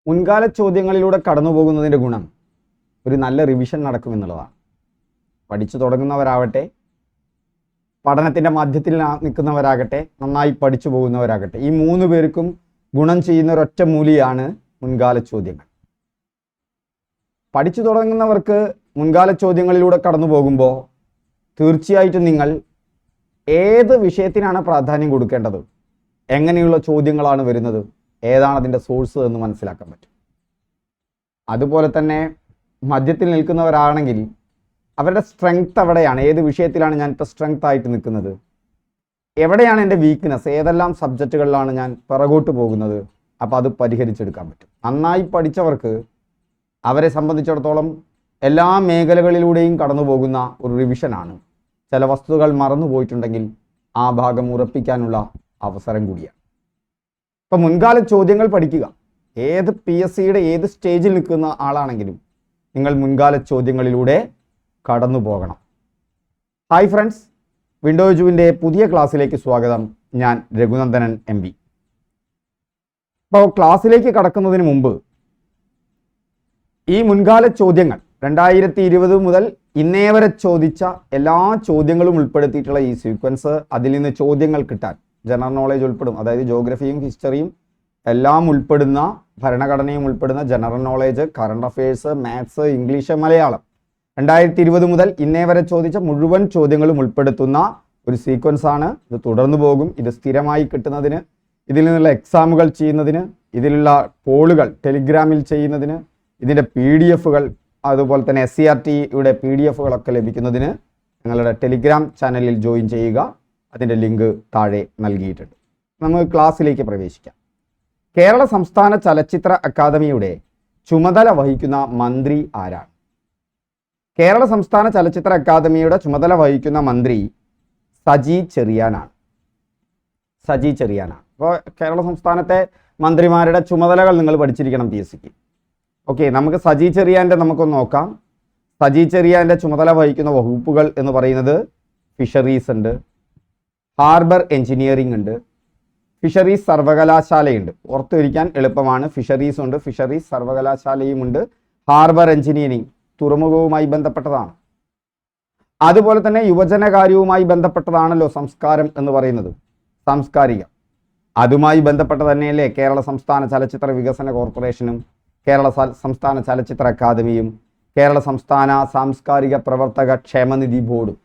മുൻകാല ചോദ്യങ്ങളിലൂടെ കടന്നു പോകുന്നതിൻ്റെ ഗുണം ഒരു നല്ല റിവിഷൻ നടക്കുമെന്നുള്ളതാണ്. പഠിച്ചു തുടങ്ങുന്നവരാവട്ടെ, പഠനത്തിൻ്റെ മധ്യത്തിൽ നിൽക്കുന്നവരാകട്ടെ, നന്നായി പഠിച്ചു പോകുന്നവരാകട്ടെ, ഈ മൂന്ന് പേർക്കും ഗുണം ചെയ്യുന്ന ഒരൊറ്റ മൂലിയാണ് മുൻകാല ചോദ്യങ്ങൾ. പഠിച്ചു തുടങ്ങുന്നവർക്ക് മുൻകാല ചോദ്യങ്ങളിലൂടെ കടന്നു പോകുമ്പോൾ തീർച്ചയായിട്ടും നിങ്ങൾ ഏത് വിഷയത്തിനാണ് പ്രാധാന്യം കൊടുക്കേണ്ടത്, എങ്ങനെയുള്ള ചോദ്യങ്ങളാണ് വരുന്നത്, ഏതാണ് അതിൻ്റെ സോഴ്സ് എന്ന് മനസ്സിലാക്കാൻ പറ്റും. അതുപോലെ തന്നെ മധ്യത്തിൽ നിൽക്കുന്നവരാണെങ്കിൽ അവരുടെ സ്ട്രെങ്ത് എവിടെയാണ്, ഏത് വിഷയത്തിലാണ് ഞാൻ ഇപ്പോൾ സ്ട്രെങ്ത് ആയിട്ട് നിൽക്കുന്നത്, എവിടെയാണ് എൻ്റെ വീക്ക്നെസ്, ഏതെല്ലാം സബ്ജക്റ്റുകളിലാണ് ഞാൻ പിറകോട്ട് പോകുന്നത്, അപ്പോൾ അത് പരിഹരിച്ചെടുക്കാൻ പറ്റും. നന്നായി പഠിച്ചവർക്ക് അവരെ സംബന്ധിച്ചിടത്തോളം എല്ലാ മേഖലകളിലൂടെയും കടന്നു പോകുന്ന ഒരു റിവിഷനാണ്. ചില വസ്തുതകൾ മറന്നു പോയിട്ടുണ്ടെങ്കിൽ ആ ഭാഗം ഉറപ്പിക്കാനുള്ള അവസരം കൂടിയാണ്. ഇപ്പം മുൻകാല ചോദ്യങ്ങൾ പഠിക്കുക. ഏത് PSCയുടെ ഏത് സ്റ്റേജിൽ നിൽക്കുന്ന ആളാണെങ്കിലും നിങ്ങൾ മുൻകാല ചോദ്യങ്ങളിലൂടെ കടന്നു പോകണം. ഹായ് ഫ്രണ്ട്സ്, വിൻഡോസ് ജുവിൻ്റെ പുതിയ ക്ലാസ്സിലേക്ക് സ്വാഗതം. ഞാൻ രഘുനന്ദനൻ MB. അപ്പോൾ ക്ലാസ്സിലേക്ക് കടക്കുന്നതിന് മുമ്പ് ഈ മുൻകാല ചോദ്യങ്ങൾ 2020 മുതൽ ഇന്നേ വരെ ചോദിച്ച എല്ലാ ചോദ്യങ്ങളും ഉൾപ്പെടുത്തിയിട്ടുള്ള ഈ സീക്വൻസ്, അതിൽ നിന്ന് ചോദ്യങ്ങൾ കിട്ടാൻ ജനറൽ നോളേജ് ഉൾപ്പെടും, അതായത് ജോഗ്രഫിയും ഹിസ്റ്ററിയും എല്ലാം ഉൾപ്പെടുന്ന, ഭരണഘടനയും ഉൾപ്പെടുന്ന general knowledge, current affairs, maths, English, Malayalam 2020 മുതൽ ഇന്നേ വരെ ചോദിച്ച മുഴുവൻ ചോദ്യങ്ങളും ഉൾപ്പെടുത്തുന്ന ഒരു സീക്വൻസ് ആണ്. ഇത് തുടർന്നു പോകും. ഇത് സ്ഥിരമായി കിട്ടുന്നതിന്, ഇതിൽ നിന്നുള്ള എക്സാമുകൾ ചെയ്യുന്നതിന്, ഇതിലുള്ള പോളുകൾ ടെലിഗ്രാമിൽ ചെയ്യുന്നതിന്, ഇതിൻ്റെ PDF-കൾ, അതുപോലെ തന്നെ SCRTയുടെ PDF-കളൊക്കെ ലഭിക്കുന്നതിന് നിങ്ങളുടെ ടെലിഗ്രാം ചാനലിൽ ജോയിൻ ചെയ്യുക. അതിൻ്റെ ലിങ്ക് താഴെ നൽകിയിട്ടുണ്ട്. നമുക്ക് ക്ലാസ്സിലേക്ക് പ്രവേശിക്കാം. കേരള സംസ്ഥാന ചലച്ചിത്ര അക്കാദമിയുടെ ചുമതല വഹിക്കുന്ന മന്ത്രി ആരാണ്? കേരള സംസ്ഥാന ചലച്ചിത്ര അക്കാദമിയുടെ ചുമതല വഹിക്കുന്ന മന്ത്രി സജി ചെറിയാനാണ്. സജി ചെറിയാനാണ്. അപ്പോൾ കേരള സംസ്ഥാനത്തെ മന്ത്രിമാരുടെ ചുമതലകൾ നിങ്ങൾ പഠിച്ചിരിക്കണം PSCക്ക്. ഓക്കെ, നമുക്ക് സജി ചെറിയാൻ്റെ നമുക്കൊന്ന് നോക്കാം. സജി ചെറിയാൻ്റെ ചുമതല വഹിക്കുന്ന വകുപ്പുകൾ എന്ന് പറയുന്നത് ഫിഷറീസ് ഉണ്ട്, ഹാർബർ എഞ്ചിനീയറിംഗ് ഉണ്ട്, ഫിഷറീസ് സർവകലാശാലയുണ്ട്. ഓർത്തിരിക്കാൻ എളുപ്പമാണ്. ഫിഷറീസ് ഉണ്ട്, ഫിഷറീസ് സർവകലാശാലയും ഉണ്ട്. ഹാർബർ എഞ്ചിനീയറിംഗ് തുറമുഖവുമായി ബന്ധപ്പെട്ടതാണ്. അതുപോലെ തന്നെ യുവജനകാര്യവുമായി ബന്ധപ്പെട്ടതാണല്ലോ സംസ്കാരം എന്ന് പറയുന്നത്, സാംസ്കാരികം. അതുമായി ബന്ധപ്പെട്ട തന്നെയല്ലേ കേരള സംസ്ഥാന ചലച്ചിത്ര വികസന കോർപ്പറേഷനും കേരള സംസ്ഥാന ചലച്ചിത്ര അക്കാദമിയും കേരള സംസ്ഥാന സാംസ്കാരിക പ്രവർത്തക ക്ഷേമനിധി ബോർഡും.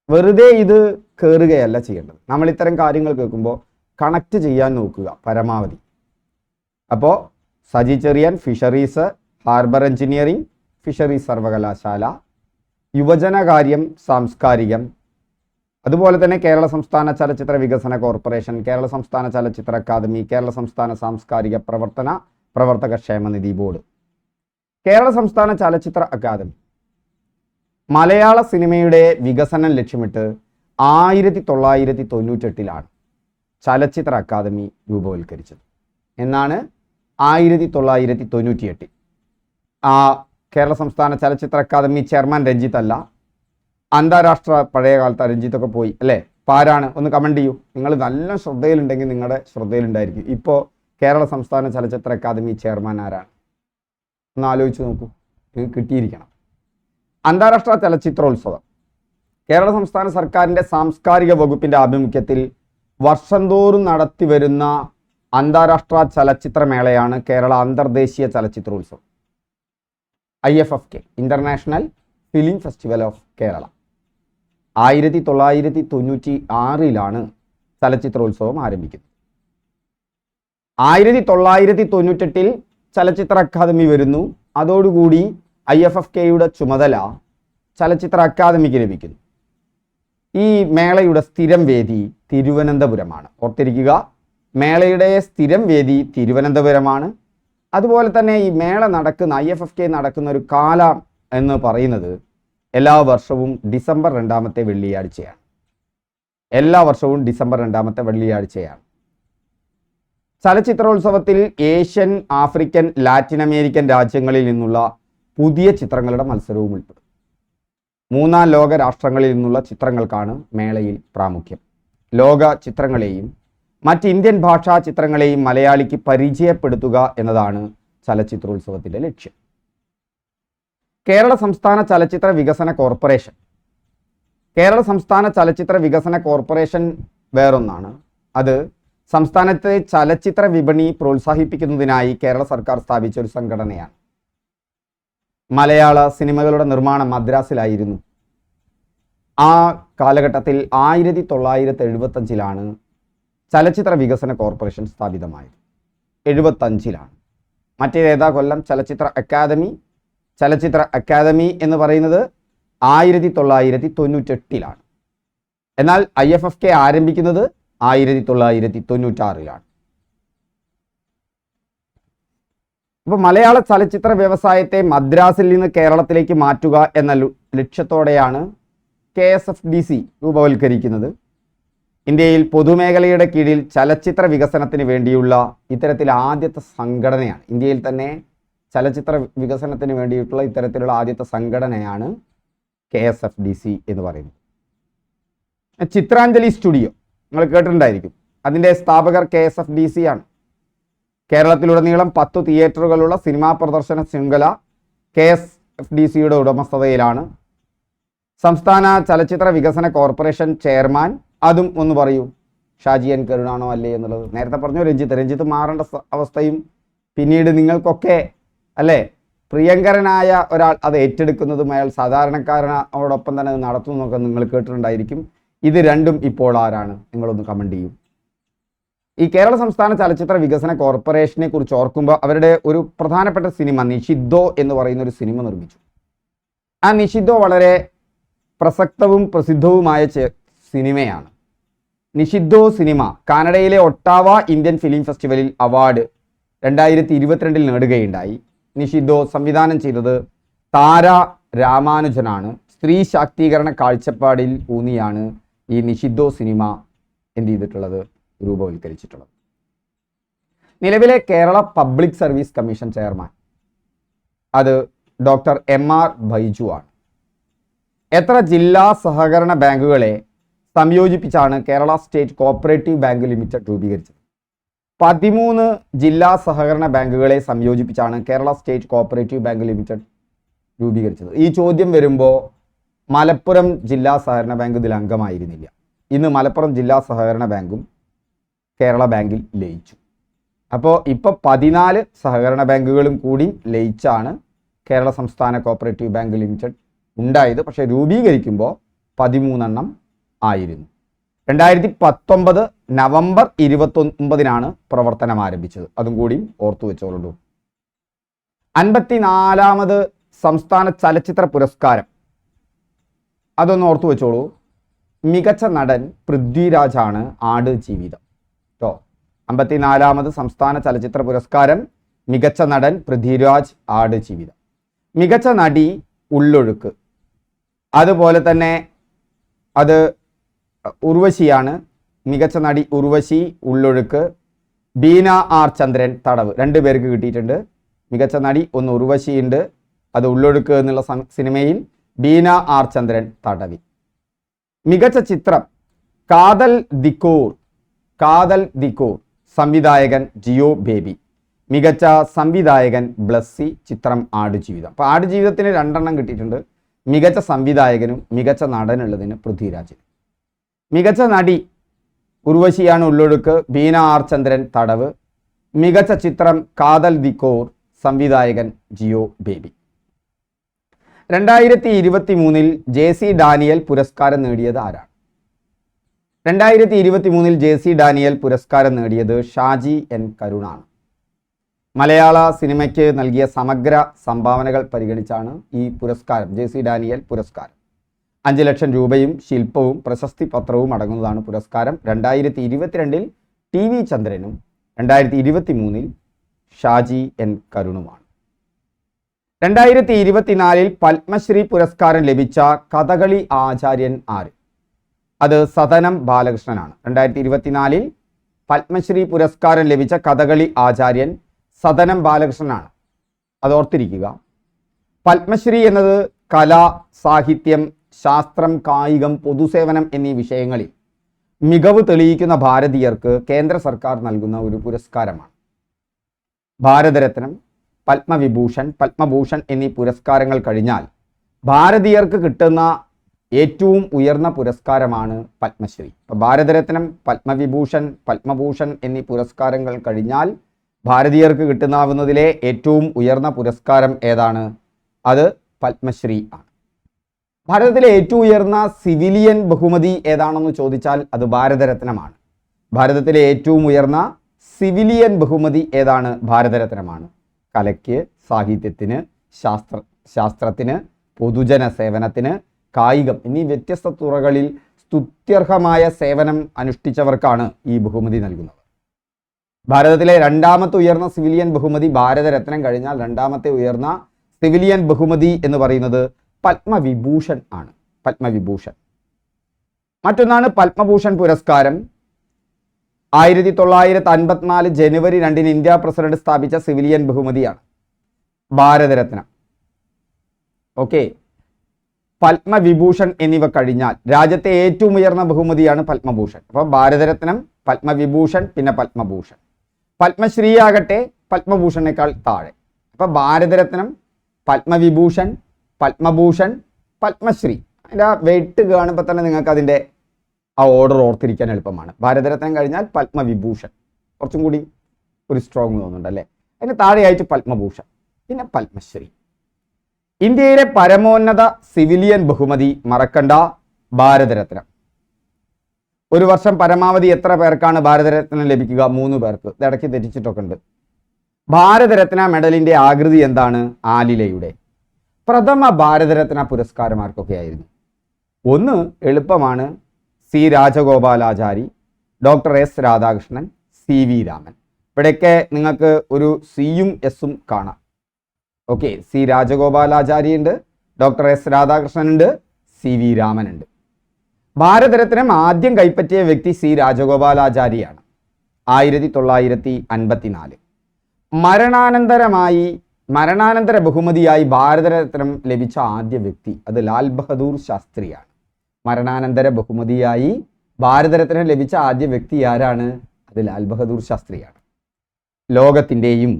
വെറുതെ ഇത് കയറുകയല്ല ചെയ്യേണ്ടത്. നമ്മൾ ഇത്തരം കാര്യങ്ങൾ കേൾക്കുമ്പോൾ കണക്ട് ചെയ്യാൻ നോക്കുക പരമാവധി. അപ്പോൾ Saji Cherian fisheries, harbour engineering, fisheries സർവകലാശാല, യുവജനകാര്യം, സാംസ്കാരികം, അതുപോലെ തന്നെ കേരള സംസ്ഥാന ചലച്ചിത്ര വികസന കോർപ്പറേഷൻ, കേരള സംസ്ഥാന ചലച്ചിത്ര അക്കാദമി, കേരള സംസ്ഥാന സാംസ്കാരിക പ്രവർത്തക ക്ഷേമനിധി ബോർഡ്. കേരള സംസ്ഥാന ചലച്ചിത്ര അക്കാദമി മലയാള സിനിമയുടെ വികസനം ലക്ഷ്യമിട്ട് 1998 ചലച്ചിത്ര അക്കാദമി രൂപവൽക്കരിച്ചത്. എന്നാണ് 1998. കേരള സംസ്ഥാന ചലച്ചിത്ര അക്കാദമി ചെയർമാൻ രഞ്ജിത്ത് അല്ല, അന്താരാഷ്ട്ര പഴയ കാലത്ത് രഞ്ജിത്തൊക്കെ പോയി അല്ലേ? ആരാണ്? ഒന്ന് കമൻറ്റ് ചെയ്യൂ. നിങ്ങൾ നല്ല ശ്രദ്ധയിലുണ്ടെങ്കിൽ നിങ്ങളുടെ ശ്രദ്ധയിലുണ്ടായിരിക്കും. ഇപ്പോൾ കേരള സംസ്ഥാന ചലച്ചിത്ര അക്കാദമി ചെയർമാൻ ആരാണ്? ഒന്ന് ആലോചിച്ച് നോക്കൂ, നിങ്ങൾക്ക് കിട്ടിയിരിക്കണം. അന്താരാഷ്ട്ര ചലച്ചിത്രോത്സവം കേരള സംസ്ഥാന സർക്കാരിൻ്റെ സാംസ്കാരിക വകുപ്പിൻ്റെ ആഭിമുഖ്യത്തിൽ വർഷം തോറും നടത്തി വരുന്ന അന്താരാഷ്ട്ര ചലച്ചിത്രമേളയാണ് കേരള അന്തർദേശീയ ചലച്ചിത്രോത്സവം, IFFK, international film festival of Kerala. 1996 ചലച്ചിത്രോത്സവം ആരംഭിക്കുന്നത്. 1998 ചലച്ചിത്ര അക്കാദമി വരുന്നു. അതോടുകൂടി IFFKയുടെ ചുമതല ചലച്ചിത്ര അക്കാദമിക്ക് ലഭിക്കുന്നു. ഈ മേളയുടെ സ്ഥിരം വേദി തിരുവനന്തപുരമാണ്. ഓർത്തിരിക്കുക, മേളയുടെ സ്ഥിരം വേദി തിരുവനന്തപുരമാണ്. അതുപോലെ തന്നെ ഈ മേള നടക്കുന്ന, IFFK നടക്കുന്ന ഒരു കാലം എന്ന് പറയുന്നത് എല്ലാ വർഷവും ഡിസംബർ 2-ാമത്തെ വെള്ളിയാഴ്ചയാണ്. എല്ലാ വർഷവും ഡിസംബർ 2-ാമത്തെ വെള്ളിയാഴ്ചയാണ്. ചലച്ചിത്രോത്സവത്തിൽ ഏഷ്യൻ, ആഫ്രിക്കൻ, ലാറ്റിൻ അമേരിക്കൻ രാജ്യങ്ങളിൽ നിന്നുള്ള പുതിയ ചിത്രങ്ങളുടെ മത്സരവും ഉൾപ്പെടും. 3 ലോക രാഷ്ട്രങ്ങളിൽ നിന്നുള്ള ചിത്രങ്ങൾക്കാണ് മേളയിൽ പ്രാമുഖ്യം. ലോക ചിത്രങ്ങളെയും മറ്റ് ഇന്ത്യൻ ഭാഷാ ചിത്രങ്ങളെയും മലയാളിക്ക് പരിചയപ്പെടുത്തുക എന്നതാണ് ചലച്ചിത്രോത്സവത്തിൻ്റെ ലക്ഷ്യം. കേരള സംസ്ഥാന ചലച്ചിത്ര വികസന കോർപ്പറേഷൻ. കേരള സംസ്ഥാന ചലച്ചിത്ര വികസന കോർപ്പറേഷൻ വേറൊന്നാണ്. അത് സംസ്ഥാനത്തെ ചലച്ചിത്ര വിപണി പ്രോത്സാഹിപ്പിക്കുന്നതിനായി കേരള സർക്കാർ സ്ഥാപിച്ച ഒരു സംഘടനയാണ്. മലയാള സിനിമകളുടെ നിർമ്മാണം മദ്രാസിലായിരുന്നു. ആ കാലഘട്ടത്തിൽ 1975 ചലച്ചിത്ര വികസന കോർപ്പറേഷൻ സ്ഥാപിതമായത്. 75 മറ്റേതേതാ കൊല്ലം? ചലച്ചിത്ര അക്കാദമി എന്ന് പറയുന്നത് 1998. എന്നാൽ IFFK ആരംഭിക്കുന്നത് 1996. അപ്പോൾ മലയാള ചലച്ചിത്ര വ്യവസായത്തെ മദ്രാസിൽ നിന്ന് കേരളത്തിലേക്ക് മാറ്റുക എന്ന ലക്ഷ്യത്തോടെയാണ് KSFDC രൂപവൽക്കരിക്കുന്നത്. ഇന്ത്യയിൽ പൊതുമേഖലയുടെ കീഴിൽ ചലച്ചിത്ര വികസനത്തിന് വേണ്ടിയുള്ള ഇത്തരത്തിൽ ആദ്യത്തെ സംഘടനയാണ്. ഇന്ത്യയിൽ തന്നെ ചലച്ചിത്ര വികസനത്തിന് വേണ്ടിയിട്ടുള്ള ഇത്തരത്തിലുള്ള ആദ്യത്തെ സംഘടനയാണ് KSFDC എന്ന് പറയുന്നത്. ചിത്രാഞ്ജലി സ്റ്റുഡിയോ നിങ്ങൾ കേട്ടിട്ടുണ്ടായിരിക്കും. അതിൻ്റെ സ്ഥാപകർ KSFDC ആണ്. കേരളത്തിലുടനീളം 10 തിയേറ്ററുകളുള്ള സിനിമാ പ്രദർശന ശൃംഖല KSFDCയുടെ ഉടമസ്ഥതയിലാണ്. സംസ്ഥാന ചലച്ചിത്ര വികസന കോർപ്പറേഷൻ ചെയർമാൻ, അതും ഒന്ന് പറയൂ, ഷാജി എൻ കരുണാണോ അല്ലേ എന്നുള്ളത്. നേരത്തെ പറഞ്ഞു രഞ്ജിത്ത് മാറേണ്ട അവസ്ഥയും പിന്നീട് നിങ്ങൾക്കൊക്കെ അല്ലേ പ്രിയങ്കരനായ ഒരാൾ അത് ഏറ്റെടുക്കുന്നതും അയാൾ സാധാരണക്കാരനോടൊപ്പം തന്നെ അത് നടത്തുന്നതൊക്കെ നിങ്ങൾ കേട്ടിട്ടുണ്ടായിരിക്കും. ഇത് രണ്ടും ഇപ്പോൾ ആരാണ്? നിങ്ങളൊന്ന് കമൻറ്റ് ചെയ്യും. ഈ കേരള സംസ്ഥാന ചലച്ചിത്ര വികസന കോർപ്പറേഷനെ കുറിച്ച് ഓർക്കുമ്പോൾ അവരുടെ ഒരു പ്രധാനപ്പെട്ട സിനിമ നിഷിദ്ധോ എന്ന് പറയുന്ന ഒരു സിനിമ നിർമ്മിച്ചു. ആ നിഷിദ്ധോ വളരെ പ്രസക്തവും പ്രസിദ്ധവുമായ സിനിമയാണ്. നിഷിദ്ധോ സിനിമ കാനഡയിലെ ഒട്ടാവ ഇന്ത്യൻ ഫിലിം ഫെസ്റ്റിവലിൽ അവാർഡ് 2022 നേടുകയുണ്ടായി. നിഷിദ്ധോ സംവിധാനം ചെയ്തത് താര രാമാനുജനാണ്. സ്ത്രീ ശാക്തീകരണ കാഴ്ചപ്പാടിൽ ഊന്നിയാണ് ഈ നിഷിദ്ധോ സിനിമ എന്ത് ചെയ്തിട്ടുള്ളത്? രൂപവൽക്കരിച്ചിട്ടുള്ളത്. നിലവിലെ Kerala public service commission chairman അത് ഡോക്ടർ MR ബൈജു ആണ്. എത്ര ജില്ലാ സഹകരണ ബാങ്കുകളെ സംയോജിപ്പിച്ചാണ് Kerala state cooperative bank limited രൂപീകരിച്ചത്? 13 ജില്ലാ സഹകരണ ബാങ്കുകളെ സംയോജിപ്പിച്ചാണ് Kerala state cooperative bank limited രൂപീകരിച്ചത്. ഈ ചോദ്യം വരുമ്പോൾ മലപ്പുറം ജില്ലാ സഹകരണ ബാങ്ക് ഇതിൽ അംഗമായിരുന്നില്ല. ഇന്ന് മലപ്പുറം ജില്ലാ സഹകരണ ബാങ്കും കേരള ബാങ്കിൽ ലയിച്ചു. അപ്പോൾ ഇപ്പോൾ 14 സഹകരണ ബാങ്കുകളും കൂടി ലയിച്ചാണ് കേരള സംസ്ഥാന കോഓപ്പറേറ്റീവ് ബാങ്ക് ലിമിറ്റഡ് ഉണ്ടായത്. പക്ഷേ രൂപീകരിക്കുമ്പോൾ 13 ആയിരുന്നു. 2019 നവംബർ 29 പ്രവർത്തനം ആരംഭിച്ചത്. അതും കൂടി ഓർത്തു വെച്ചോളൂ. 54ാമത് സംസ്ഥാന ചലച്ചിത്ര പുരസ്കാരം അതൊന്ന് ഓർത്തു വെച്ചോളൂ. മികച്ച നടൻ പൃഥ്വിരാജാണ് ആട് ജീവിതം കേട്ടോ. 54ാമത് സംസ്ഥാന ചലച്ചിത്ര പുരസ്കാരം മികച്ച നടൻ പൃഥ്വിരാജ് ആട് ജീവിതം. മികച്ച നടി ഉള്ളൊഴുക്ക്. അതുപോലെ തന്നെ അത് ഉർവശിയാണ്. മികച്ച നടി ഉർവശി, ഉള്ളൊഴുക്ക്. ബീന ആർ ചന്ദ്രൻ, തടവ്. 2 പേർക്ക് കിട്ടിയിട്ടുണ്ട്. മികച്ച നടി ഒന്ന് ഉർവശിയുണ്ട്, അത് ഉള്ളൊഴുക്ക് എന്നുള്ള സിനിമയിൽ. ബീന ആർ ചന്ദ്രൻ, തടവി. മികച്ച ചിത്രം കാതൽ ദിക്കൂർ. സംവിധായകൻ ജിയോ ബേബി. മികച്ച സംവിധായകൻ ബ്ലസ്സി. ചിത്രം ആടുജീവിതം. അപ്പോൾ ആടുജീവിതത്തിന് 2 കിട്ടിയിട്ടുണ്ട്. മികച്ച സംവിധായകനും മികച്ച നടനുള്ളതിന് പൃഥ്വിരാജ്. മികച്ച നടി ഉർവശിയാണ് ഉള്ളൊഴുക്ക്, ബീന ആർ ചന്ദ്രൻ, തടവ്. മികച്ച ചിത്രം കാതൽ ദിക്കൂർ, സംവിധായകൻ ജിയോ ബേബി. 2023 JC ഡാനിയൽ പുരസ്കാരം നേടിയത് ആരാണ്? 2023 JC ഡാനിയൽ പുരസ്കാരം നേടിയത് ഷാജി എൻ കരുണാണ്. മലയാള സിനിമയ്ക്ക് നൽകിയ സമഗ്ര സംഭാവനകൾ പരിഗണിച്ചാണ് ഈ പുരസ്കാരം, JC ഡാനിയൽ പുരസ്കാരം. 5 ലക്ഷം രൂപയും ശില്പവും പ്രശസ്തി പത്രവും അടങ്ങുന്നതാണ് പുരസ്കാരം. 2022 TV ചന്ദ്രനും 2023 ഷാജി എൻ കരുണുമാണ്. 2024 പത്മശ്രീ പുരസ്കാരം ലഭിച്ച കഥകളി ആചാര്യൻ ആര്? അത് സദനം ബാലകൃഷ്ണനാണ്. 2024 പത്മശ്രീ പുരസ്കാരം ലഭിച്ച കഥകളി ആചാര്യൻ സദനം ബാലകൃഷ്ണനാണ്. അത് ഓർത്തിരിക്കുക. പത്മശ്രീ എന്നത് കല, സാഹിത്യം, ശാസ്ത്രം, കായികം, പൊതുസേവനം എന്നീ വിഷയങ്ങളിൽ മികവ് തെളിയിക്കുന്ന ഭാരതീയർക്ക് കേന്ദ്ര സർക്കാർ നൽകുന്ന ഒരു പുരസ്കാരമാണ്. ഭാരതരത്നം, പത്മവിഭൂഷൺ, പത്മഭൂഷൺ എന്നീ പുരസ്കാരങ്ങൾ കഴിഞ്ഞാൽ ഭാരതീയർക്ക് കിട്ടുന്ന ഏറ്റവും ഉയർന്ന പുരസ്കാരമാണ് പത്മശ്രീ. അപ്പോൾ ഭാരതരത്നം, പത്മവിഭൂഷൺ, പത്മഭൂഷൺ എന്നീ പുരസ്കാരങ്ങൾ കഴിഞ്ഞാൽ ഭാരതീയർക്ക് കിട്ടുന്നാവുന്നതിലെ ഏറ്റവും ഉയർന്ന പുരസ്കാരം ഏതാണ്? അത് പത്മശ്രീ ആണ്. ഭാരതത്തിലെ ഏറ്റവും ഉയർന്ന സിവിലിയൻ ബഹുമതി ഏതാണെന്ന് ചോദിച്ചാൽ അത് ഭാരതരത്നമാണ്. ഭാരതത്തിലെ ഏറ്റവും ഉയർന്ന സിവിലിയൻ ബഹുമതി ഏതാണ്? ഭാരതരത്നമാണ്. കലയ്ക്ക്, സാഹിത്യത്തിന്, ശാസ്ത്രത്തിന്, പൊതുജന സേവനത്തിന്, കായികം എന്നീ വ്യത്യസ്ത തുറകളിൽ സ്തുത്യർഹമായ സേവനം അനുഷ്ഠിച്ചവർക്കാണ് ഈ ബഹുമതി നൽകുന്നത്. ഭാരതത്തിലെ രണ്ടാമത്തെ ഉയർന്ന സിവിലിയൻ ബഹുമതി ഭാരതരത്നം കഴിഞ്ഞാൽ രണ്ടാമത്തെ ഉയർന്ന സിവിലിയൻ ബഹുമതി എന്ന് പറയുന്നത് പത്മവിഭൂഷൺ ആണ്. പത്മവിഭൂഷൺ. മറ്റൊന്നാണ് പത്മഭൂഷൺ പുരസ്കാരം. 1954 ജനുവരി 2 ഇന്ത്യ പ്രസിഡന്റ് സ്ഥാപിച്ച സിവിലിയൻ ബഹുമതിയാണ് ഭാരതരത്നം. ഓക്കെ, പത്മവിഭൂഷൺ എന്നിവ കഴിഞ്ഞാൽ രാജ്യത്തെ ഏറ്റവും ഉയർന്ന ബഹുമതിയാണ് പത്മഭൂഷൺ. അപ്പോൾ ഭാരതരത്നം, പത്മവിഭൂഷൺ, പിന്നെ പത്മഭൂഷൺ. പത്മശ്രീ ആകട്ടെ പത്മഭൂഷണേക്കാൾ താഴെ. അപ്പോൾ ഭാരതരത്നം, പത്മവിഭൂഷൺ, പത്മഭൂഷൺ, പത്മശ്രീ. അതിൻ്റെ വെയിറ്റ് കാണുമ്പോൾ തന്നെ നിങ്ങൾക്ക് അതിൻ്റെ ആ ഓർഡർ ഓർത്തിരിക്കാൻ എളുപ്പമാണ്. ഭാരതരത്നം കഴിഞ്ഞാൽ പത്മവിഭൂഷൺ, കുറച്ചും കൂടി ഒരു സ്ട്രോങ് തോന്നുന്നുണ്ട് അല്ലേ. അതിന് താഴെയായിട്ട് പത്മഭൂഷൺ, പിന്നെ പത്മശ്രീ. ഇന്ത്യയിലെ പരമോന്നത സിവിലിയൻ ബഹുമതി മറക്കണ്ട, ഭാരതരത്നം. ഒരു വർഷം പരമാവധി എത്ര പേർക്കാണ് ഭാരതരത്നം ലഭിക്കുക? 3 പേർക്ക്. ഇടയ്ക്ക് തെറ്റിച്ചിട്ടൊക്കെ ഉണ്ട്. ഭാരതരത്ന മെഡലിന്റെ ആകൃതി എന്താണ്? ആലിലയുടെ. പ്രഥമ ഭാരതരത്ന പുരസ്കാരം ആർക്കൊക്കെ ആയിരുന്നു? ഒന്ന് എളുപ്പമാണ്, C Rajagopalachari, doctor S Radhakrishnan, C V Raman. ഇവിടെയൊക്കെ നിങ്ങൾക്ക് ഒരു സിയും എസും കാണാം. ഓക്കെ, സി രാജഗോപാലാചാരി ഉണ്ട്, ഡോക്ടർ എസ് രാധാകൃഷ്ണൻ ഉണ്ട്, സി വി രാമൻ ഉണ്ട്. ഭാരതരത്നം ആദ്യം കൈപ്പറ്റിയ വ്യക്തി സി രാജഗോപാലാചാരിയാണ്, 1954. മരണാനന്തര ബഹുമതിയായി ഭാരതരത്നം ലഭിച്ച ആദ്യ വ്യക്തി അത് ലാൽ ബഹദൂർ ശാസ്ത്രിയാണ്. മരണാനന്തര ബഹുമതിയായി ഭാരതരത്നം ലഭിച്ച ആദ്യ വ്യക്തി ആരാണ്? അത് ലാൽ ബഹദൂർ ശാസ്ത്രിയാണ്. ലോകത്തിൻ്റെയും,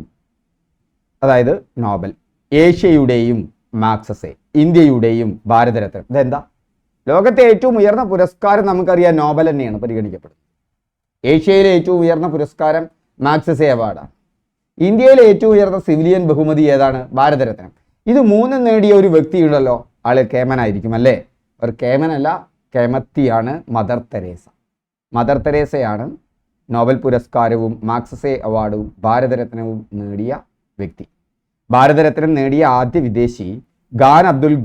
അതായത് നോബൽ, ഏഷ്യയുടെയും മാക്സസെ, ഇന്ത്യയുടെയും ഭാരതരത്നം. ഇതെന്താ? ലോകത്തെ ഏറ്റവും ഉയർന്ന പുരസ്കാരം നമുക്കറിയാം, നോബൽ തന്നെയാണ് പരിഗണിക്കപ്പെടുന്നത്. ഏഷ്യയിലെ ഏറ്റവും ഉയർന്ന പുരസ്കാരം മാക്സസെ അവാർഡാണ്. ഇന്ത്യയിലെ ഏറ്റവും ഉയർന്ന സിവിലിയൻ ബഹുമതി ഏതാണ്? ഭാരതരത്നം. ഇത് 3 നേടിയ ഒരു വ്യക്തിയുണ്ടല്ലോ, ആള് കേമനായിരിക്കും അല്ലേ? ഒരു കേമനല്ല, കേമത്തിയാണ് മദർ തെരേസ. മദർ തെരേസയാണ് നോബൽ പുരസ്കാരവും മാക്സസെ അവാർഡും ഭാരതരത്നവും നേടിയ വ്യക്തി. ഭാരതരത്നം നേടിയ ആദ്യ വിദേശി ഖാൻ അബ്ദുൽ